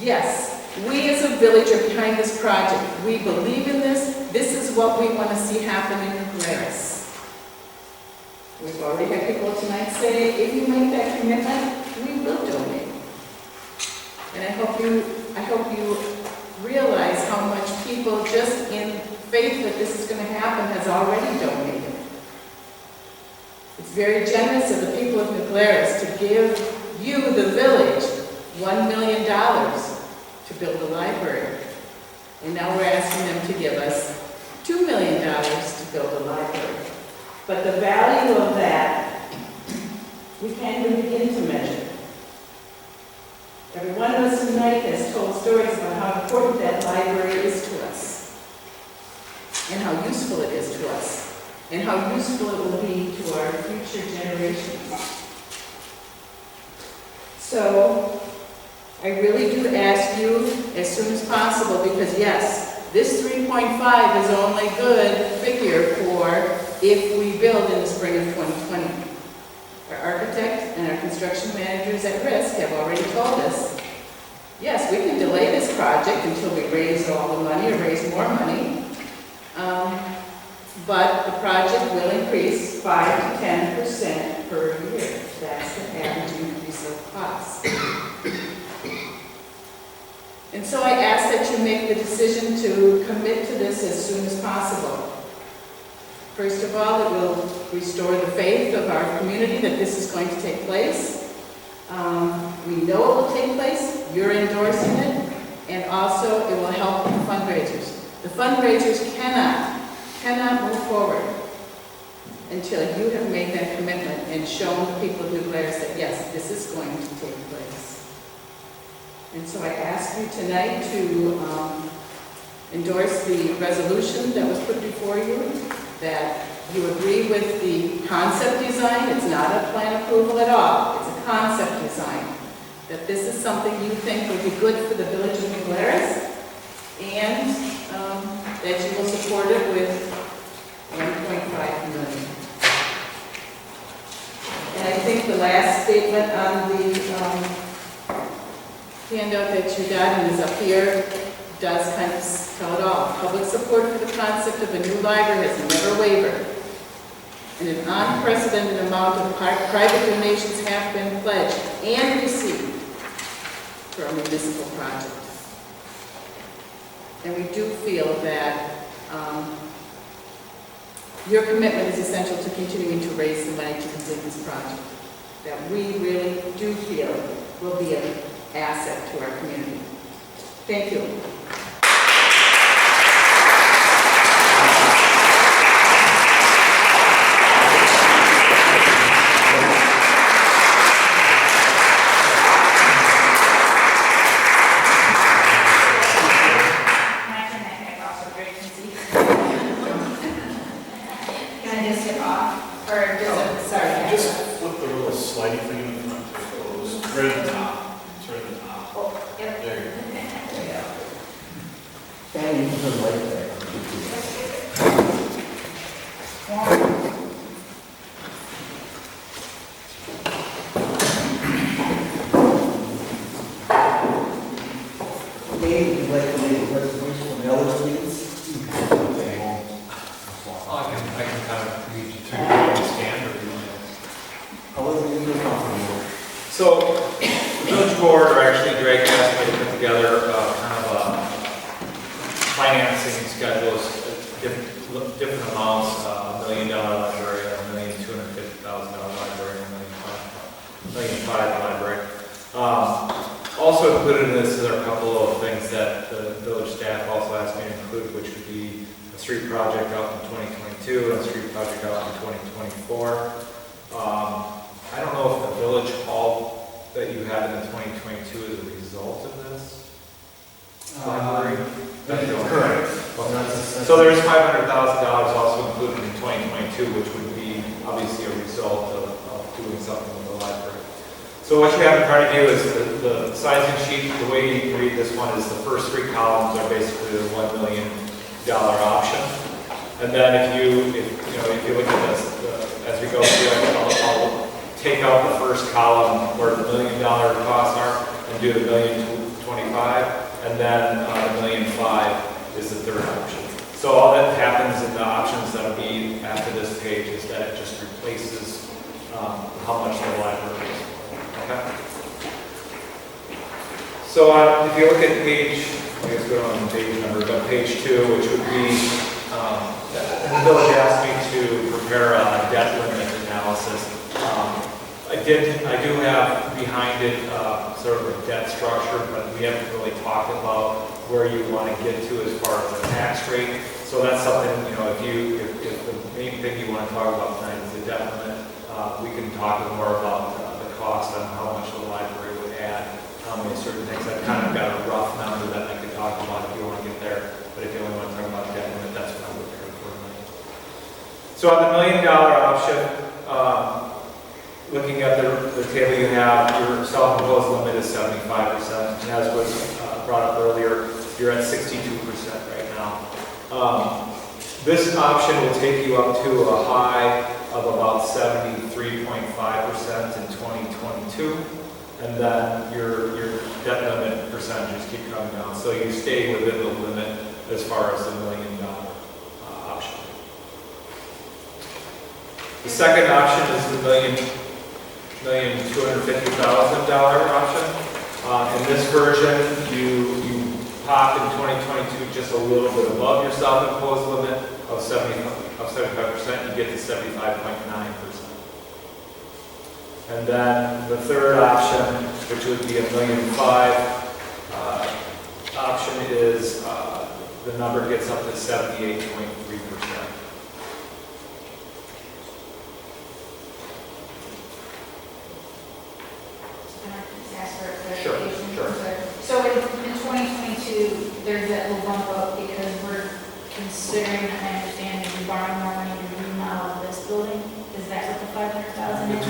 yes, we as a village are behind this project. We believe in this. This is what we want to see happen in New Glarus. We've already had people tonight say, if you make that commitment, we will donate. And I hope you realize how much people, just in faith that this is going to happen, has already donated. It's very generous of the people of New Glarus to give you, the village, $1 million to build a library. And now we're asking them to give us $2 million to build a library. But the value of that, we can't even begin to measure. Every one of us tonight has told stories about how important that library is to us, and how useful it is to us, and how useful it will be to our future generations. So, I really do ask you as soon as possible, because yes, this 3.5 is only good figure for if we build in the spring of 2020. Our architect and our construction managers at risk have already told us, yes, we can delay this project until we raise all the money or raise more money, but the project will increase 5 to 10% per year. That's the average increase of cost. And so I ask that you make the decision to commit to this as soon as possible. First of all, it will restore the faith of our community that this is going to take place. We know it will take place, you're endorsing it, and also it will help the fundraisers. The fundraisers cannot move forward until you have made that commitment and shown the people of New Glarus that yes, this is going to take place. And so I ask you tonight to endorse the resolution that was put before you, that you agree with the concept design. It's not a plan approval at all. It's a concept design. That this is something you think would be good for the village of New Glarus, and that you will support it with $1.5 million. And I think the last statement on the handout that you got and is up here does kind of tell it all. Public support for the concept of a new library has never wavered, and an unprecedented amount of private donations have been pledged and received for a municipal project. And we do feel that your commitment is essential to continuing to raise the money to complete this project, that we really do feel will be an asset to our community. Thank you. and you can turn the light back on. Dave, would you like to make a presentation from the others, please? I can kind of lead you through the standard. However you feel comfortable. So, the village board, or actually Drake asked me to put together kind of a financing schedules, different amounts, $1 million library, $1,250,000 library, $1,500,000 library. Also included in this are a couple of things that the village staff also asked me to include, which would be a street project out in 2022 and a street project out in 2024. I don't know if the village hall that you had in the 2022 is a result of this library. That's correct. So there's $500,000 also included in 2022, which would be obviously a result of doing something with the library. So what you have in front of you is the sizing sheet. The way you read this one is the first three columns are basically the $1 million option. And then if you look at this, as we go through, I'll take out the first column where the $1 million costs are and do the $1,025,000, and then $1,005,000 is the third option. So all that happens in the options that will be after this page is that it just replaces how much the library is. Okay. So if you look at page, I guess go on page number, but page 2, which would be the village asked me to prepare a debt limit analysis. I do have behind it sort of a debt structure, but we haven't really talked about where you want to get to as far as the tax rate. So that's something, if the main thing you want to talk about tonight is the debt limit, we can talk more about the cost on how much the library would add, how many certain things. I've kind of got a rough number that I could talk about if you want to get there, but if you only want to talk about debt limit, that's what I'm looking for. So on the $1 million option, looking at the table you have, your self-imposed limit is 75%, and as was brought up earlier, you're at 62% right now. This option will take you up to a high of about 73.5% in 2022, and then your debt limit percentages keep coming down, so you stay within the limit as far as the $1 million option. The second option is the $1,250,000 option. In this version, you pop in 2022 just a little bit above your self-imposed limit of 75%, you get to 75.9%. And then the third option, which would be $1,005,000 option, is the number gets up to 78.3%. Sure. So in 2022, there's that little bump up because we're considering, I understand, that we're borrowing more money to remodel this building. Is that what the $500,000 The is?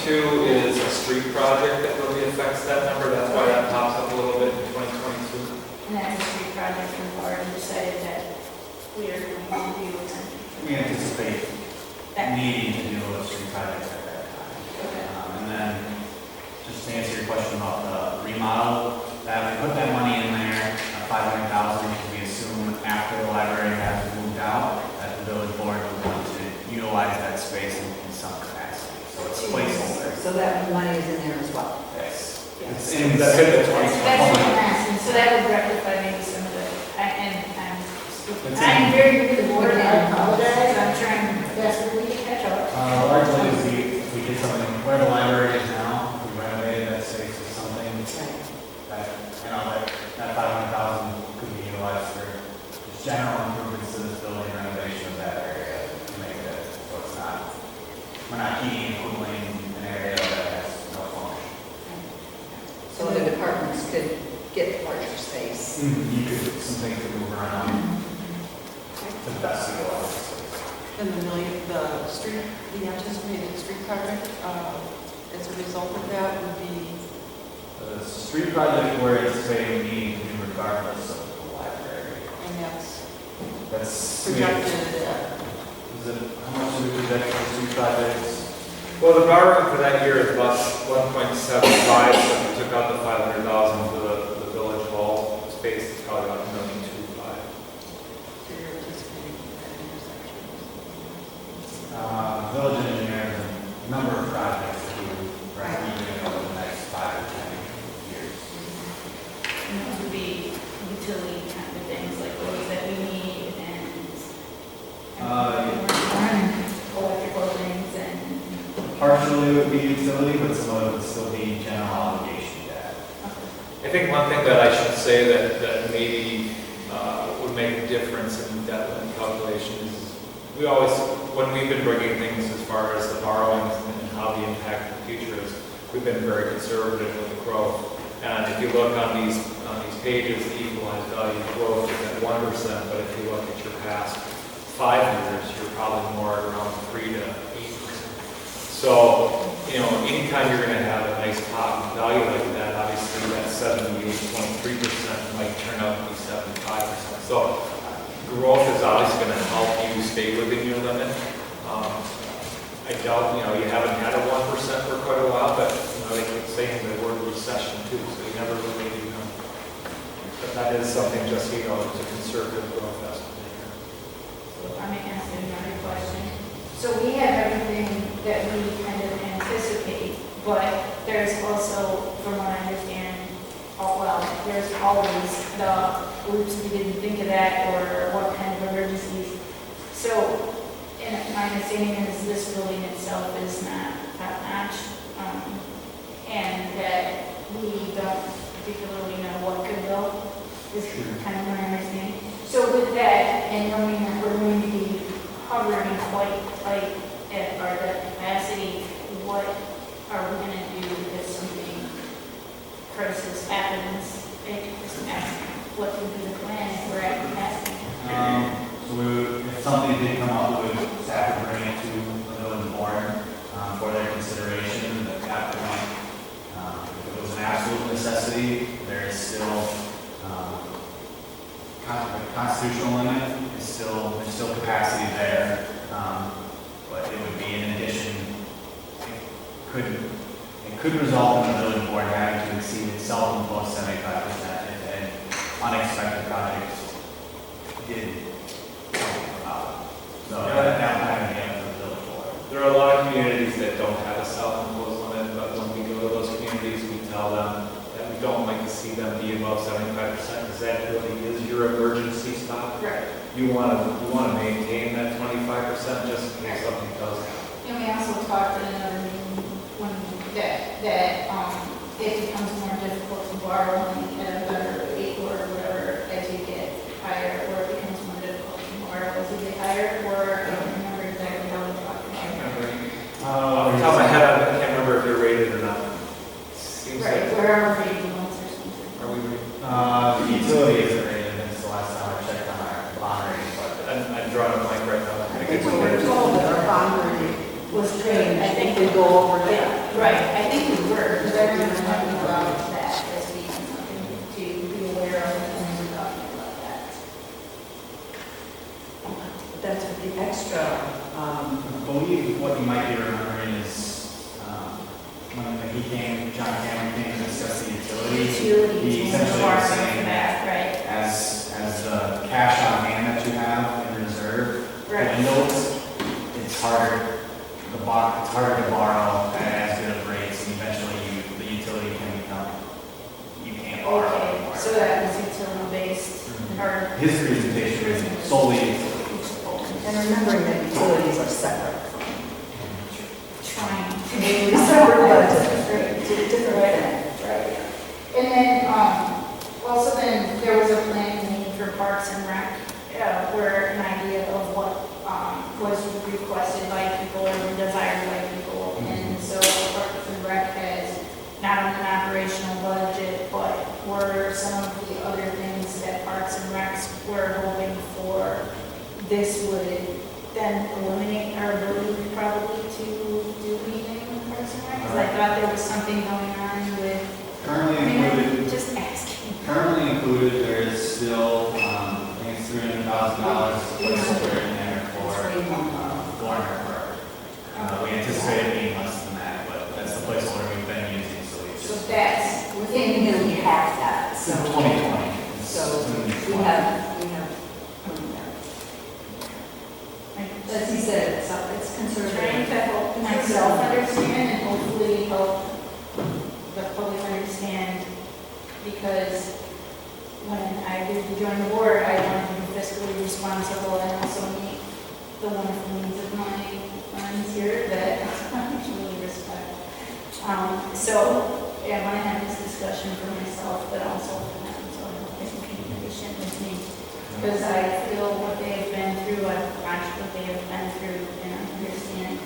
2022 is a street project that really affects that number. That's why that pops up a little bit in 2022. And that's a street project we've already decided that we are going to do. We anticipate needing to do a street project at that time. Okay. And then, just to answer your question about the remodel, that we put that money in there, $500,000, we assume after the library has moved out, that the village board would want to utilize that space in some capacity. So it's a placeholder. So that money is in there as well. Yes. Yes. It's in the 2021. That's what I'm asking, so that would rectify maybe some of the, I'm very new to the board, and I apologize, I'm trying desperately to catch up. Largely, we did something where the library is now, we renovated that space to something that, that $500,000 could be utilized for just general improvements to this building, renovation of that area to make it, so it's not, we're not heating and cooling an area that has no function. So the departments could get larger space. You could, some things could move around to the best utilize the space. And the anticipated street project, as a result of that would be? The street project where it's saying we need to do regardless of the library. And that's That's, projected at, is it, how much do we project for these two projects? Well, the borrowing for that year is about 1.75, so if we took out the 500,000 for the village hall space, it's probably about 1.25 million. so you're anticipating that intersection. Village engineers, a number of projects that we are even over the next 5 or 10 years. And those would be utility kind of things, like those that we need and electrical things and. Partially it would be utility, but some of it would still be general obligation debt. I think one thing that I should say that maybe would make a difference in debt limit calculation is we always, when we've been bringing things as far as the borrowings and how the impact in the future is, we've been very conservative with the growth. And if you look on these pages, the equalized value growth is at 1%, but if you look at your past 5 years, you're probably more around 3 to 8%. So, you know, anytime you're going to have a nice pop in value like that, obviously that 78.3% might turn out to be 75%. So, growth is obviously going to help you stay within your limit. I doubt, you know, you haven't had a 1% for quite a while, but, you know, they keep saying the word recession too, so you never really know. But that is something just, you know, it's a conservative growth estimate. So I may ask another question. So we have everything that we kind of anticipate, but there's also, from what I understand, there's always the oops, we didn't think of that, or what kind of emergencies. So, and my understanding is this building itself is not top notch, and that we don't particularly know what could go, is kind of my understanding. So with that, and knowing that we're going to be hovering quite tight at our debt capacity, what are we going to do if something crisis happens? What would be the plan if we're at capacity? So if something did come up, we would have to bring it to the village board for their consideration. At that point, if it was an absolute necessity, there is still constitutional limit. There's still capacity there, but it would be in addition. It could result in the village board having to exceed its self-imposed 75% if an unexpected project did come about. So that kind of be up to the village board. There are a lot of communities that don't have a self-imposed limit, but when we go to those communities, we tell them that we don't like to see them be above 75%, because that really is your emergency stop. Right. You want to maintain that 25% just in case something does happen. And we also talked in another meeting when that it becomes more difficult to borrow money at a better rate or whatever as you get higher, or it becomes more difficult to borrow as you get higher, or I don't remember exactly how we talked about it. Off the top of my head, I can't remember if they're rated or not. Seems Right, like. where are we rated loans or something? Are we rated? The utility isn't rated, and it's the last time I checked on our bond rating, but I'm drawing a blank right now. I think we were told that our bond rating Was trained, I think we go over that. Right, I think we were, because I remember talking about that as being something to be aware of when we were talking about that. But that's with the extra, I believe what you might be remembering is when John Cameron came to discuss the utilities. He Utilities, essentially was saying that, right? as the cash on hand that you have in reserve dwindles, it's harder to borrow at as good of rates, and eventually the utility can become, you can't borrow Okay, anymore. so that was utility based, or His presentation was solely utility. and remembering that utilities are separate. trying to Maybe be separate budget, Right. it's a different thing. Right. And then, also then, there was a planning meeting for Parks and Rec, where an idea of what, was requested by people or desired by people. And so Parks and Rec has not only an operational budget, but were some of the other things that Parks and Recs were hoping for. This would then eliminate our ability probably to do anything with Parks and Rec. Because I thought there was something going on with, Currently I mean, included, just asking. there is still, I think it's $1,000 placeholder in there for Warner Park. We anticipate it being less than that, but that's the placeholder we've been using, so we So just. that's Within within, we have that, so. 2020. So we have, as he said, it's conservative. trying to help myself understand and hopefully help the public understand, because when I did join the board, I wanted to be fiscally responsible and also meet the wonderful needs of my friends here that I truly respect. So yeah, I want to have this discussion for myself, but also for them, so I hope they can be patient with me. Because I feel what they have been through, I've watched what they have been through, and I understand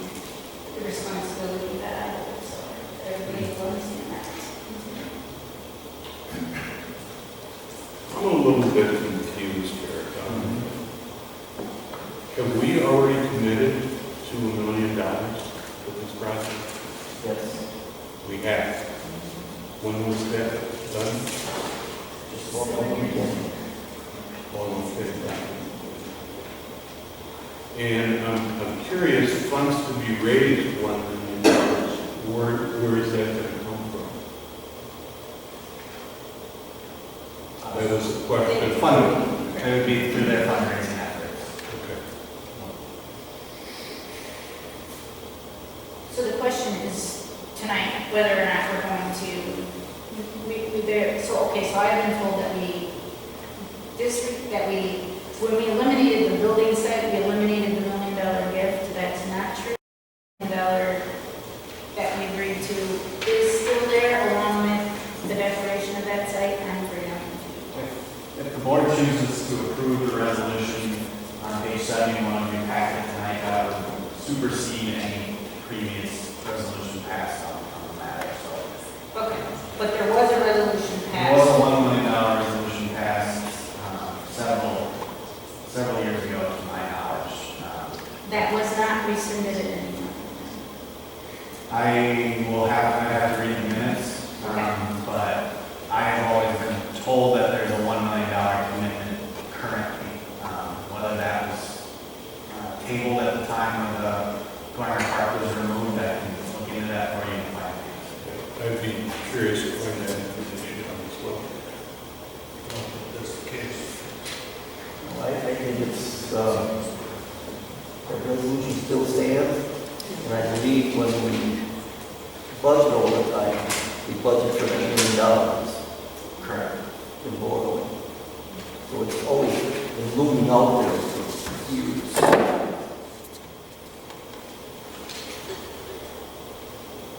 the responsibility that I have, so everybody will understand that. I'm a little bit confused here. Have we already committed to $1 million for this project? Yes. We have. When was that done? Just one more weekend. Almost 50. And I'm curious, funds to be raised $1 million, where is that going to come from? That was a question. Funding, it would be through their fundraising efforts. Okay. So the question is tonight, whether or not we're going to, so I've been told that when we eliminated the building site, we eliminated the $1 million gift. That's not true. $1 million that we agreed to is still there along with the declaration of that site. I'm freedom. If the board chooses to approve the resolution on page 71 of your packet tonight, that would supersede any previous resolution passed on the matter, so. Okay, but there was a resolution There was a passed. $1 million resolution passed several years ago, to my knowledge. That was not rescinded at any time. I'd have to read the minutes, but I have always been told that there's a $1 million commitment currently. Whether that was tabled at the time of the Garner Park was removed, I can look into that for you and find it. I'd be curious to find that information out as well. That's the case. I think it's, the resolution still stands, and I believe when we budget all the time, we budget for $1 million. Correct. In borrowing. So it's always been looming out there for years.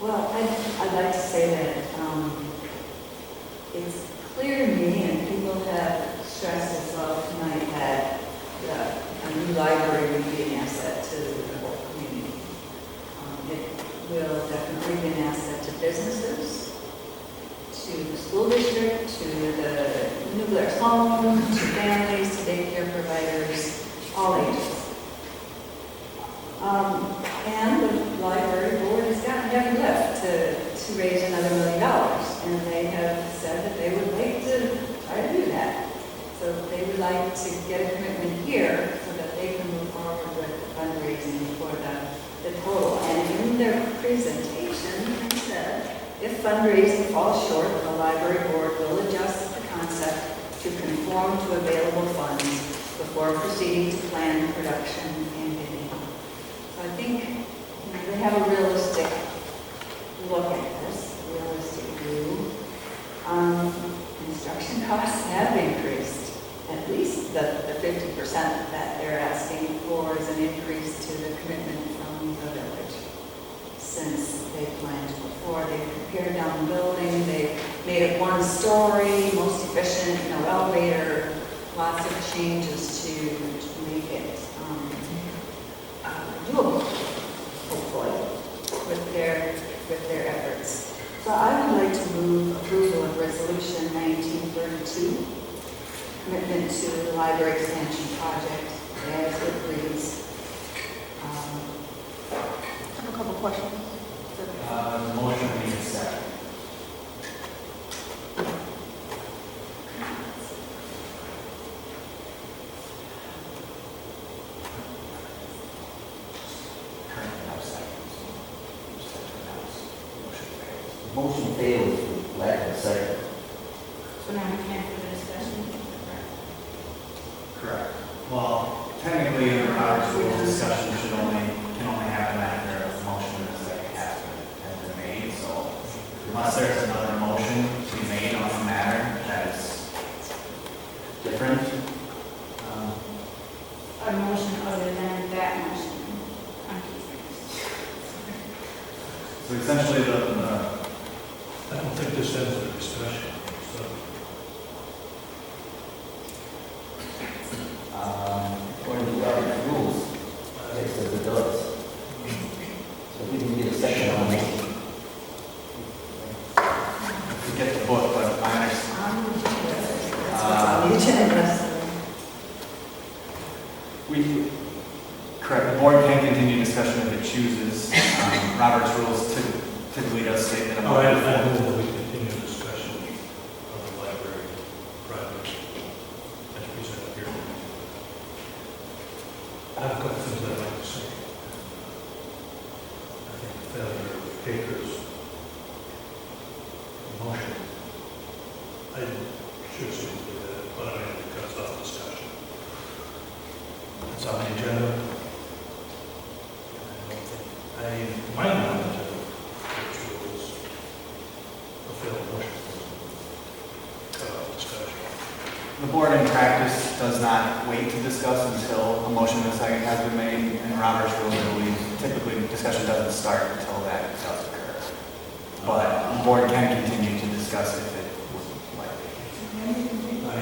Well, I'd like to say that it's clear to me, and people have stressed as well tonight, that a new library would be an asset to the whole community. It will definitely be an asset to businesses, to the school district, to the New Glarus home, to families, to daycare providers, all ages. And the library board has gotten heavy lift to raise another $1 million. And they have said that they would like to try to do that. So they would like to get a commitment here so that they can move forward with fundraising for the total. And in their presentation, they said, if fundraising falls short, the library board will adjust the concept to conform to available funds before proceeding to plan production and bidding. So I think they have a realistic look at this, a realistic view. Construction costs have increased. At least the 50% that they're asking for is an increase to the commitment from the village. Since they planned before, they prepared down the building, they made it one story, most efficient, no elevator, lots of changes to make it doable, hopefully, with their efforts. So I would like to move approval of resolution 1932, commitment to the library expansion project as it reads. I have a couple questions. Motion being second. second. So now we can for the discussion. Correct. Well, technically, in the Robert's rules, discussion can only happen after a motion and a second has been made, so unless there's another motion to be made on the matter that is different, A motion other than that motion. I'm so essentially I don't think this ends the discussion, so. According to Robert's rules, it says it does. So we can get a second on it. to get the book, but I understand. On the agenda, so. Correct, the board can continue discussion if it chooses. Robert's rules typically does state that. All right, I move that we continue discussion of the library project as presented here. I have a couple things I'd like to say. I think the failure of Baker's motion, I should say that, but I mean, it cuts off discussion. It's on the agenda. My knowledge of which was a failed motion. Cut off discussion. The board in practice does not wait to discuss until a motion and a second has been made. In Robert's rules, I believe, typically discussion doesn't start until that does occur. But the board can continue to discuss if it would like. I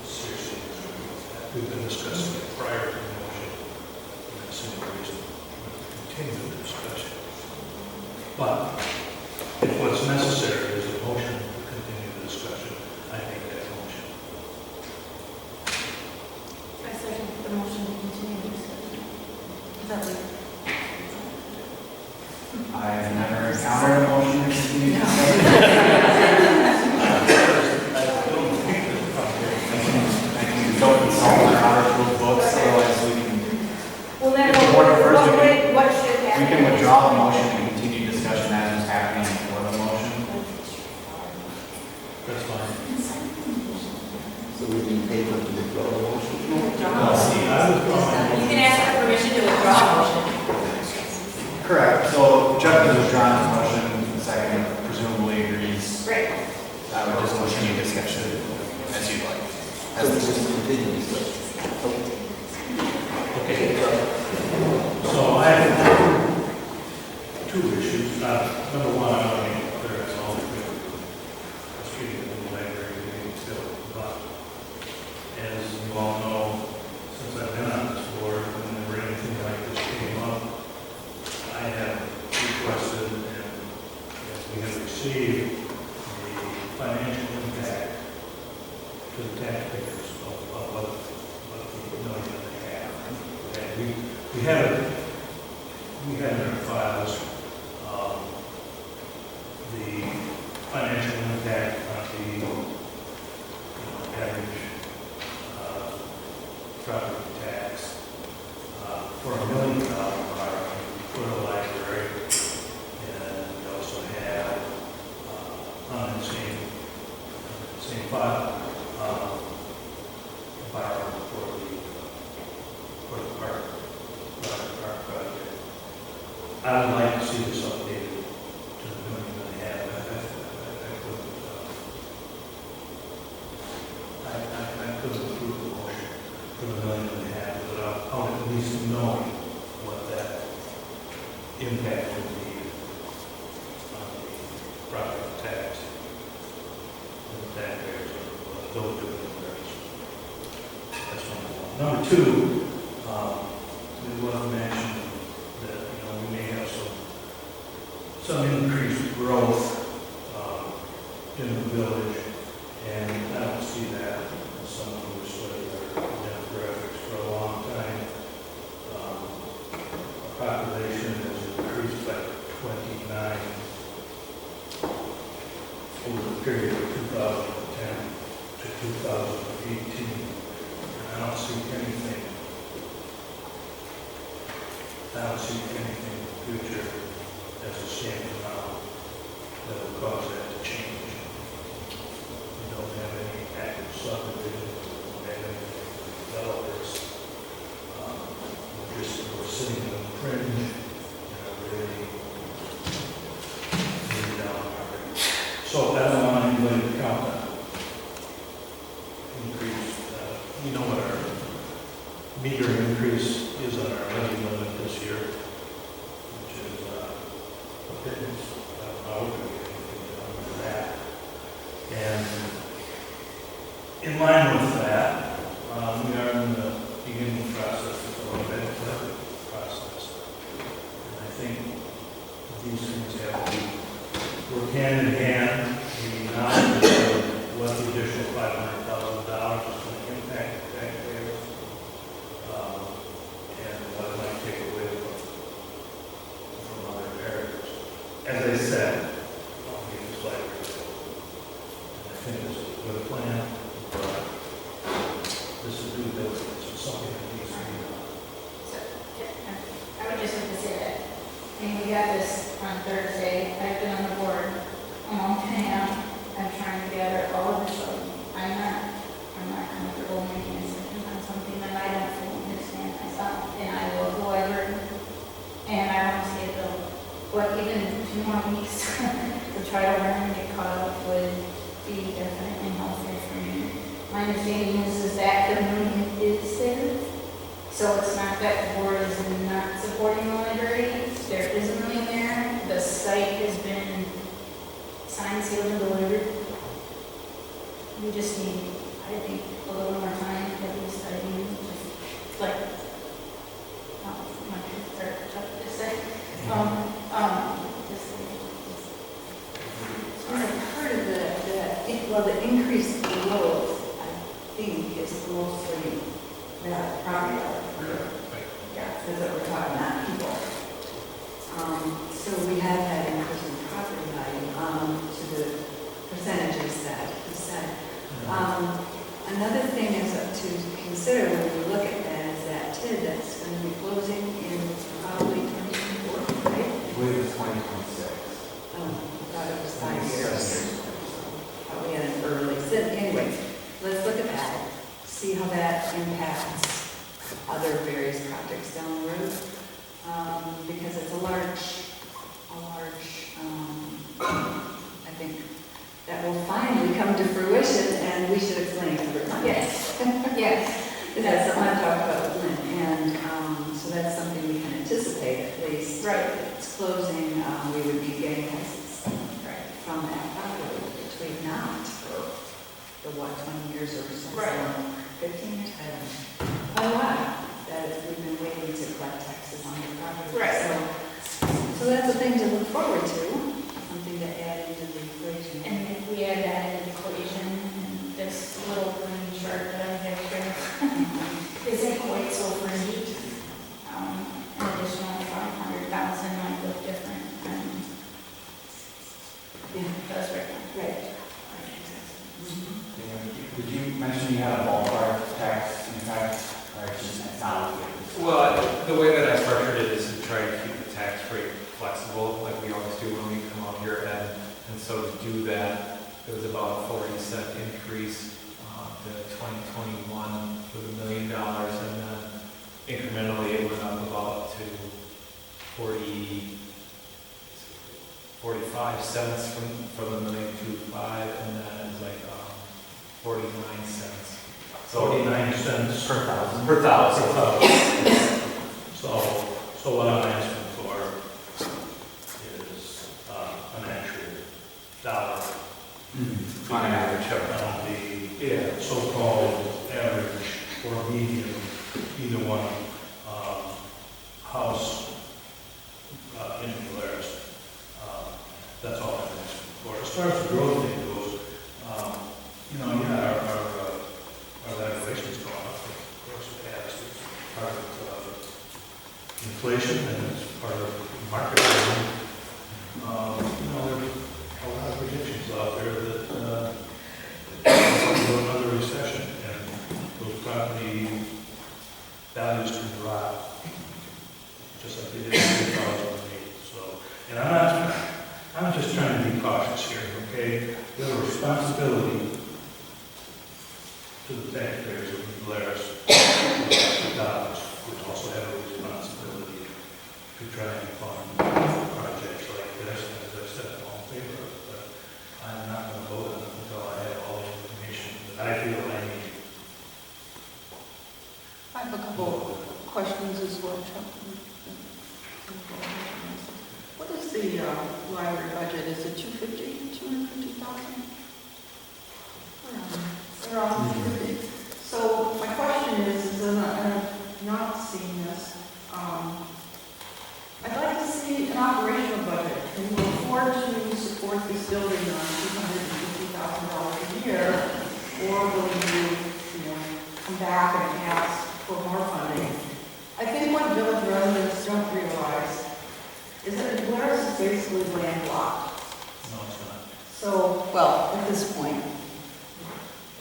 seriously disagree with that. We've been discussing it prior to the motion. And that's the only reason to continue the discussion. But if what's necessary is a motion to continue the discussion, I make that motion. I second the motion to continue the discussion. Is that legal? I've never encountered a motion to continue discussion. I can go consult my Robert's rules books, otherwise we can. Well, then, If the board prefers, what should happen? we can withdraw the motion and continue discussion as is happening before the motion. That's fine. So we can take up the withdrawal motion. Let's see. You can ask for permission to withdraw a motion. Correct, so Jeff has withdrawn his motion, the second presumably agrees. Great. I would just continue discussion as you'd like. So we just continue discussion. Okay. So I have two issues. Number one, I want to make it clear it's all clear. Speaking of the library, being still, but as you all know, since I've been on this board, whenever anything like this came up, I have requested and as we have received the financial impact to the taxpayers of what the million they have. Okay, we have in our files the financial impact on the average property tax for $1 million for the library, and we also have on the same file borrow for the park project. I would like to see this updated to the $1.5 million. I couldn't approve the motion for the $1.5 million without at least knowing what that impact would be on the property tax and the taxpayers of those doing it. That's number one. Number two, it was mentioned that, we may have some increased growth in the village, and I don't see that as someone who's studied our demographics for a long time. Our population has increased by 29 over the period of 2010 to 2018. And I don't see anything in the future as it stands now that will cause that to change. So I don't want anybody to count that. Increase, you know what our meter increase is on our levy limit this year, which is a pittance. I don't know if we can get anything done with that. And in line with that, we are in the beginning process of the budget process. And I think these things have to work hand in hand. The knowledge of what the additional $500,000 is going to impact the taxpayers, and what it might take away from other areas. As I said, I'll give this library. And I think this is a good plan, but this is due diligence. It's something that needs to be done. So, I would just like to say that, I mean, we got this on Thursday, I've been on the board a month and a half, I'm trying to gather all of this, so I'm not comfortable making a decision on something that I don't fully understand myself, and I will go over, and I want to see it though, but even 2 more weeks to try to learn and get caught up would be definitely healthier for me. My understanding is that the money is there, so it's not that the board is not supporting the library. There is a million there. The site has been signed, sealed, and delivered. We just need, I think, a little more time at least. I mean, just like, my kids are tough to say. Part of the increased load, I think, is mostly that property owner. Yeah, that's what we're talking about, people. So we have had increase in property value to the percentages that he said. Another thing is to consider when we look at that is that TID that's going to be closing in probably 2024, right? I believe it's 2026. Oh, I thought it was 5 years. Probably at an early, so anyway, let's look at that, see how that impacts other various projects down the road. Because it's a large, I think, that will finally come to fruition, and we should explain it to everyone. Yes, yes. That's something I talked about with Lynn, and so that's something we can anticipate at least. Right. If it's closing, we would be getting taxes from that property, which we've not for what, 20 years or so? Right. 15 years? I don't know. Oh, wow. We've been waiting to collect taxes on the property. Right. So that's a thing to look forward to, something to add into the equation. And if we add that into the equation, and this little green chart that I have here isn't quite so pretty. An additional 500,000 might look different than it does right now. Right. Did you mention you had a ballpark tax impact, or just it's not? Well, the way that I structured it is to try to keep the tax rate flexible, like we always do when we come out here, and so to do that, it was about a 40-cent increase to 2021 with $1 million, and then incrementally it went up about to 45 cents from the $1.25 million, and then it was like 49 cents. So 49 cents per thousand. Per thousand. So what I'm asking for is an actual dollar. On average, On the so-called average or median, either one, house in Polaris. That's all I'm asking for. As far as the growth thing goes, our valuation's gone up. Of course, it has. It's part of inflation and it's part of market rate. There's a lot of predictions out there that we'll go another recession and those property values can drop, just like they did in 2008. So, and I'm just trying to be cautious here, okay? We have a responsibility to the taxpayers of Polaris dollars. We also have a responsibility to try and fund projects like this. And as I said, I'm all in favor of it, but I'm library budget, is it 250,000? Around 250. So my question is, and I've not seen this, I'd like to see an operational budget. Can you afford to support this building on $250,000 a year? Or will you come back and ask for more funding? I think what village residents don't realize is that Blair's is basically landlocked. No, it's not. So, well, at this point,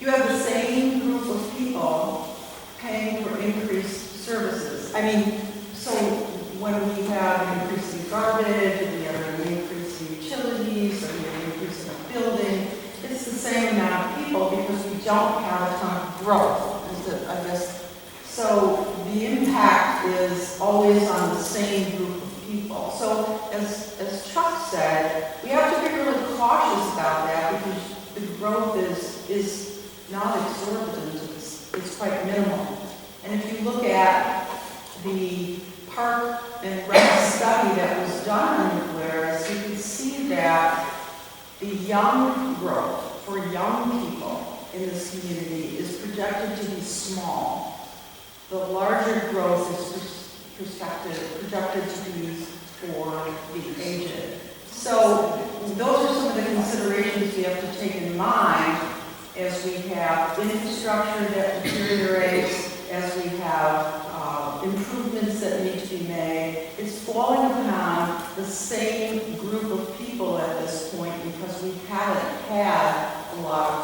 you have the same group of people paying for increased services. I mean, so when we have an increase in garbage, and we have an increase in utilities, or we have an increase in a building, it's the same amount of people because we don't have a ton of growth, I guess. So the impact is always on the same group of people. So as Chuck said, we have to be really cautious about that because the growth is not exorbitant, it's quite minimal. And if you look at the park and rec study that was done on Blair's, you can see that the young growth for young people in this community is projected to be small. The larger growth is projected to be for the aged. So those are some of the considerations we have to take in mind as we have infrastructure that deteriorates, as we have improvements that need to be made. It's falling upon the same group of people at this point because we haven't had a lot of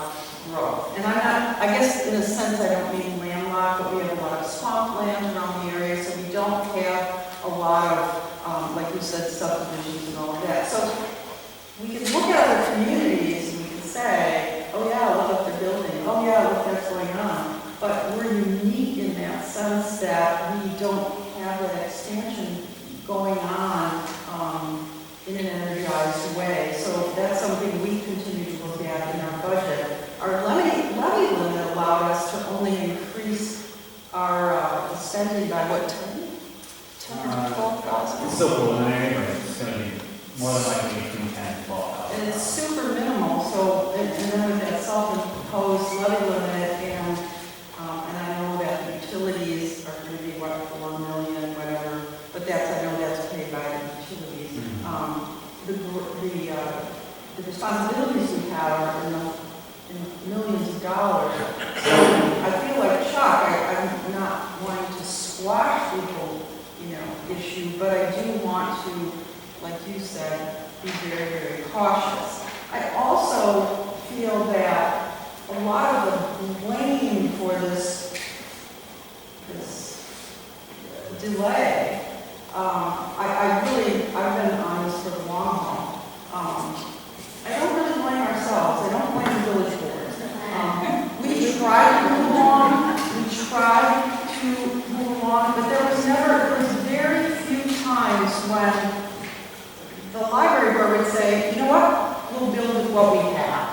growth. And I guess in a sense I don't mean landlocked, but we have a lot of swampland around the area, so we don't have a lot of, like you said, subdivisions and all of that. So we can look at other communities and we can say, oh yeah, look what they're building, oh yeah, look what's going on. But we're unique in that sense that we don't have that expansion going on in an energized way. So that's something we continue to look at in our budget. Our levy limit allowed us to only increase our spending by what, 10 or 12,000? It's still preliminary, but it's going to be more than likely between 10 and 12. And it's super minimal, so, and then with that self-imposed levy limit, and I know that the utilities are going to be, what, 4 million, whatever, but I know that's paid by the utilities. The responsibilities we have are in millions of dollars. So I feel like Chuck, I'm not wanting to squash the whole, issue, but I do want to, like you said, be very, very cautious. I also feel that a lot of the blame for this delay, I've been on this for the long haul. I don't really blame ourselves. I don't blame the village board. We tried to move along. But there was very few times when the library board would say, you know what, we'll build with what we have.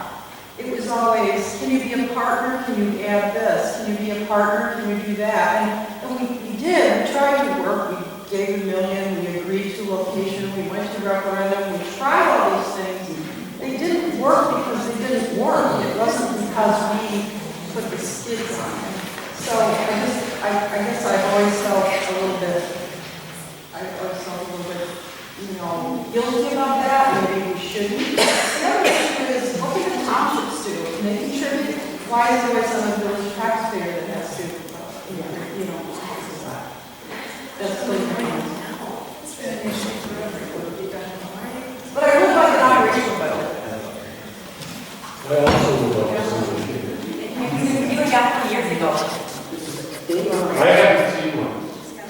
It was always, can you be a partner? Can you add this? Can you be a partner? Can you do that? And we did. We tried to work. We gave $1 million. We agreed to location. We went to referendum. We tried all these things. They didn't work because they didn't work. It wasn't because we put the skids on it. So I guess I've always felt a little bit, guilty about that. Maybe we shouldn't. The other issue is, what do the townships do? They contribute. Why is there always some village taxpayer that has to, taxes that? That's really important. But I would like an operational budget. You got 3 years ago. I haven't seen one.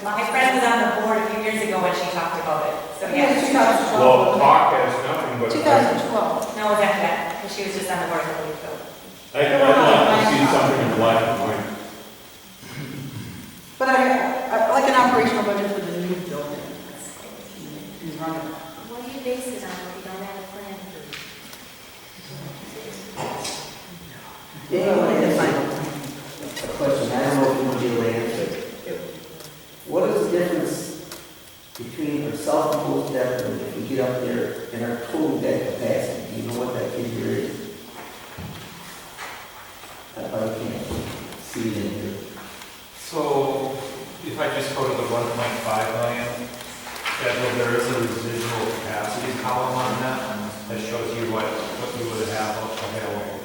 My friend was on the board a few years ago when she talked about it. So Yeah, yeah. 2012. Well, talk has nothing but. 2012. No, it was after that, because she was just on the board a couple weeks ago. I'd like to see something in black and white. But I like an operational budget for the new building. What do you base it on if you don't have a plan? A question, I don't know if you want to be able to answer. What is the difference between a self-imposed debt limit, if we get up there there is a residual capacity column on that that shows you what you would have available.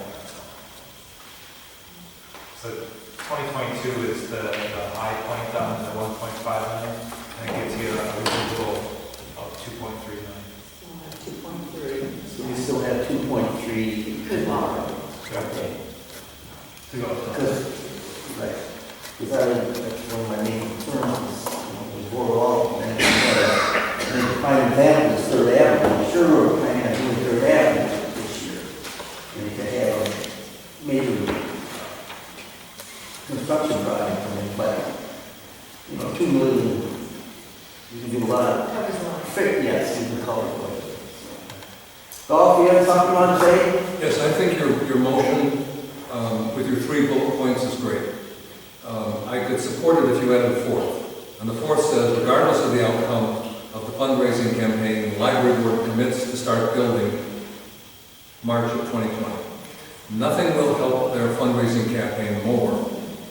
So 2022 is the high point on the 1.5 million, and it gives you a residual of 2.3 million. 2.3. So we still have 2.3 Could borrow. Okay. To go to. Because, right, because that's one of my main concerns, was borrow off, and then find examples, Third Avenue, I'm sure we're planning on doing Third Avenue this year. And you could have a major construction project, I mean, but, 2 million, you can do a lot of, Covers a lot. yes, you can cover it. Golf, you have something you want to say? Yes, I think your motion with your 3 bullet points is great. I could support it if you added a 4th. And the 4th says, regardless of the outcome of the fundraising campaign, the library board commits to start building March of 2020. Nothing will help their fundraising campaign more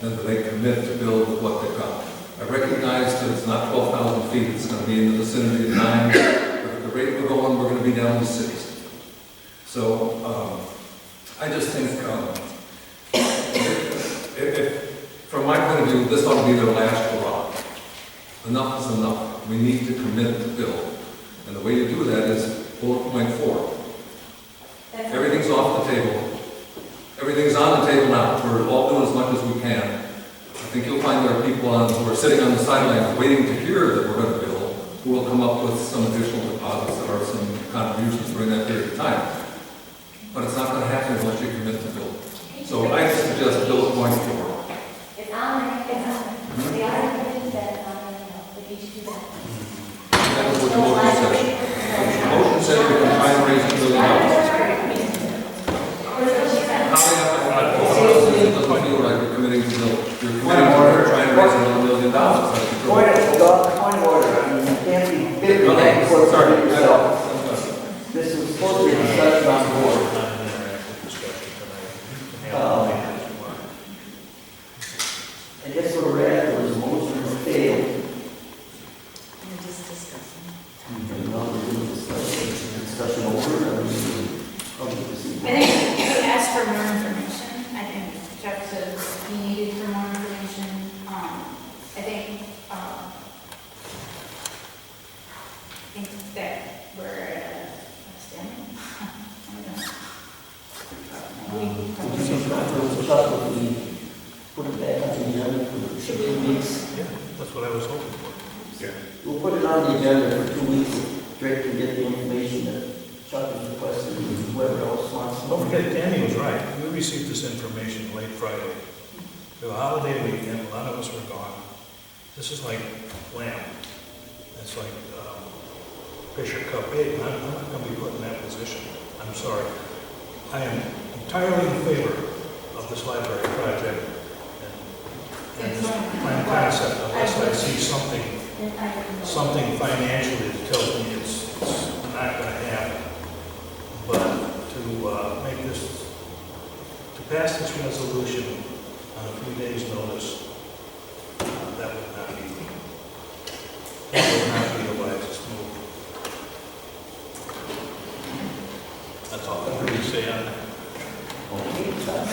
than that they commit to build what they've got. I recognize that it's not 12,000 feet, it's going to be in the vicinity of 9, but at the rate we're going, we're going to be down to 6. So I just think, if, from my point of view, this ought to be their last hurrah. Enough is enough. We need to commit to build. And the way you do that is bullet point 4. Everything's off the table. Everything's on the table now. We're all doing as much as we can. I think you'll find there are people who are sitting on the sidelines waiting to hear that we're going to build, who will come up with some additional deposits that are some contributions during that period of time. But it's not going to happen unless you commit to build. So I suggest bullet point 4. It's on there, it's on there. They are committed to that, it's on there, if you should do that. That was what the motion said. The motion said we can try and raise $1 million. It doesn't feel like we're committing to build. You're committing to trying to raise $1 million. That's the Point of order, I mean, you can't be big back and forth on yourself. This was supposed to be a discussion on the board. I guess where we're at, there was a motion that failed. We're just discussing. And now we're doing discussion over, and public proceeding. I think he asked for more information. I think Jeff said he needed for more information. I think that we're at a standing. We put it back on the agenda for 2 weeks. Yeah, that's what I was hoping for. Yeah. We'll put it on the agenda for 2 weeks. Drake can get the information that Chuck has requested, and whoever else wants. Don't forget, Danny was right. We received this information late Friday. The holiday weekend, a lot of us were gone. This is like lamb. It's like Fisher Cup 8. I'm not going to be put in that position. I'm sorry. I am entirely in favor of this library project and this plan concept, unless I see something financially that tells me it's not going to happen. But to make this, to pass this resolution on a few days' notice, that would not be the wisest move. That's all I'm going to say on that. Okay, Chuck.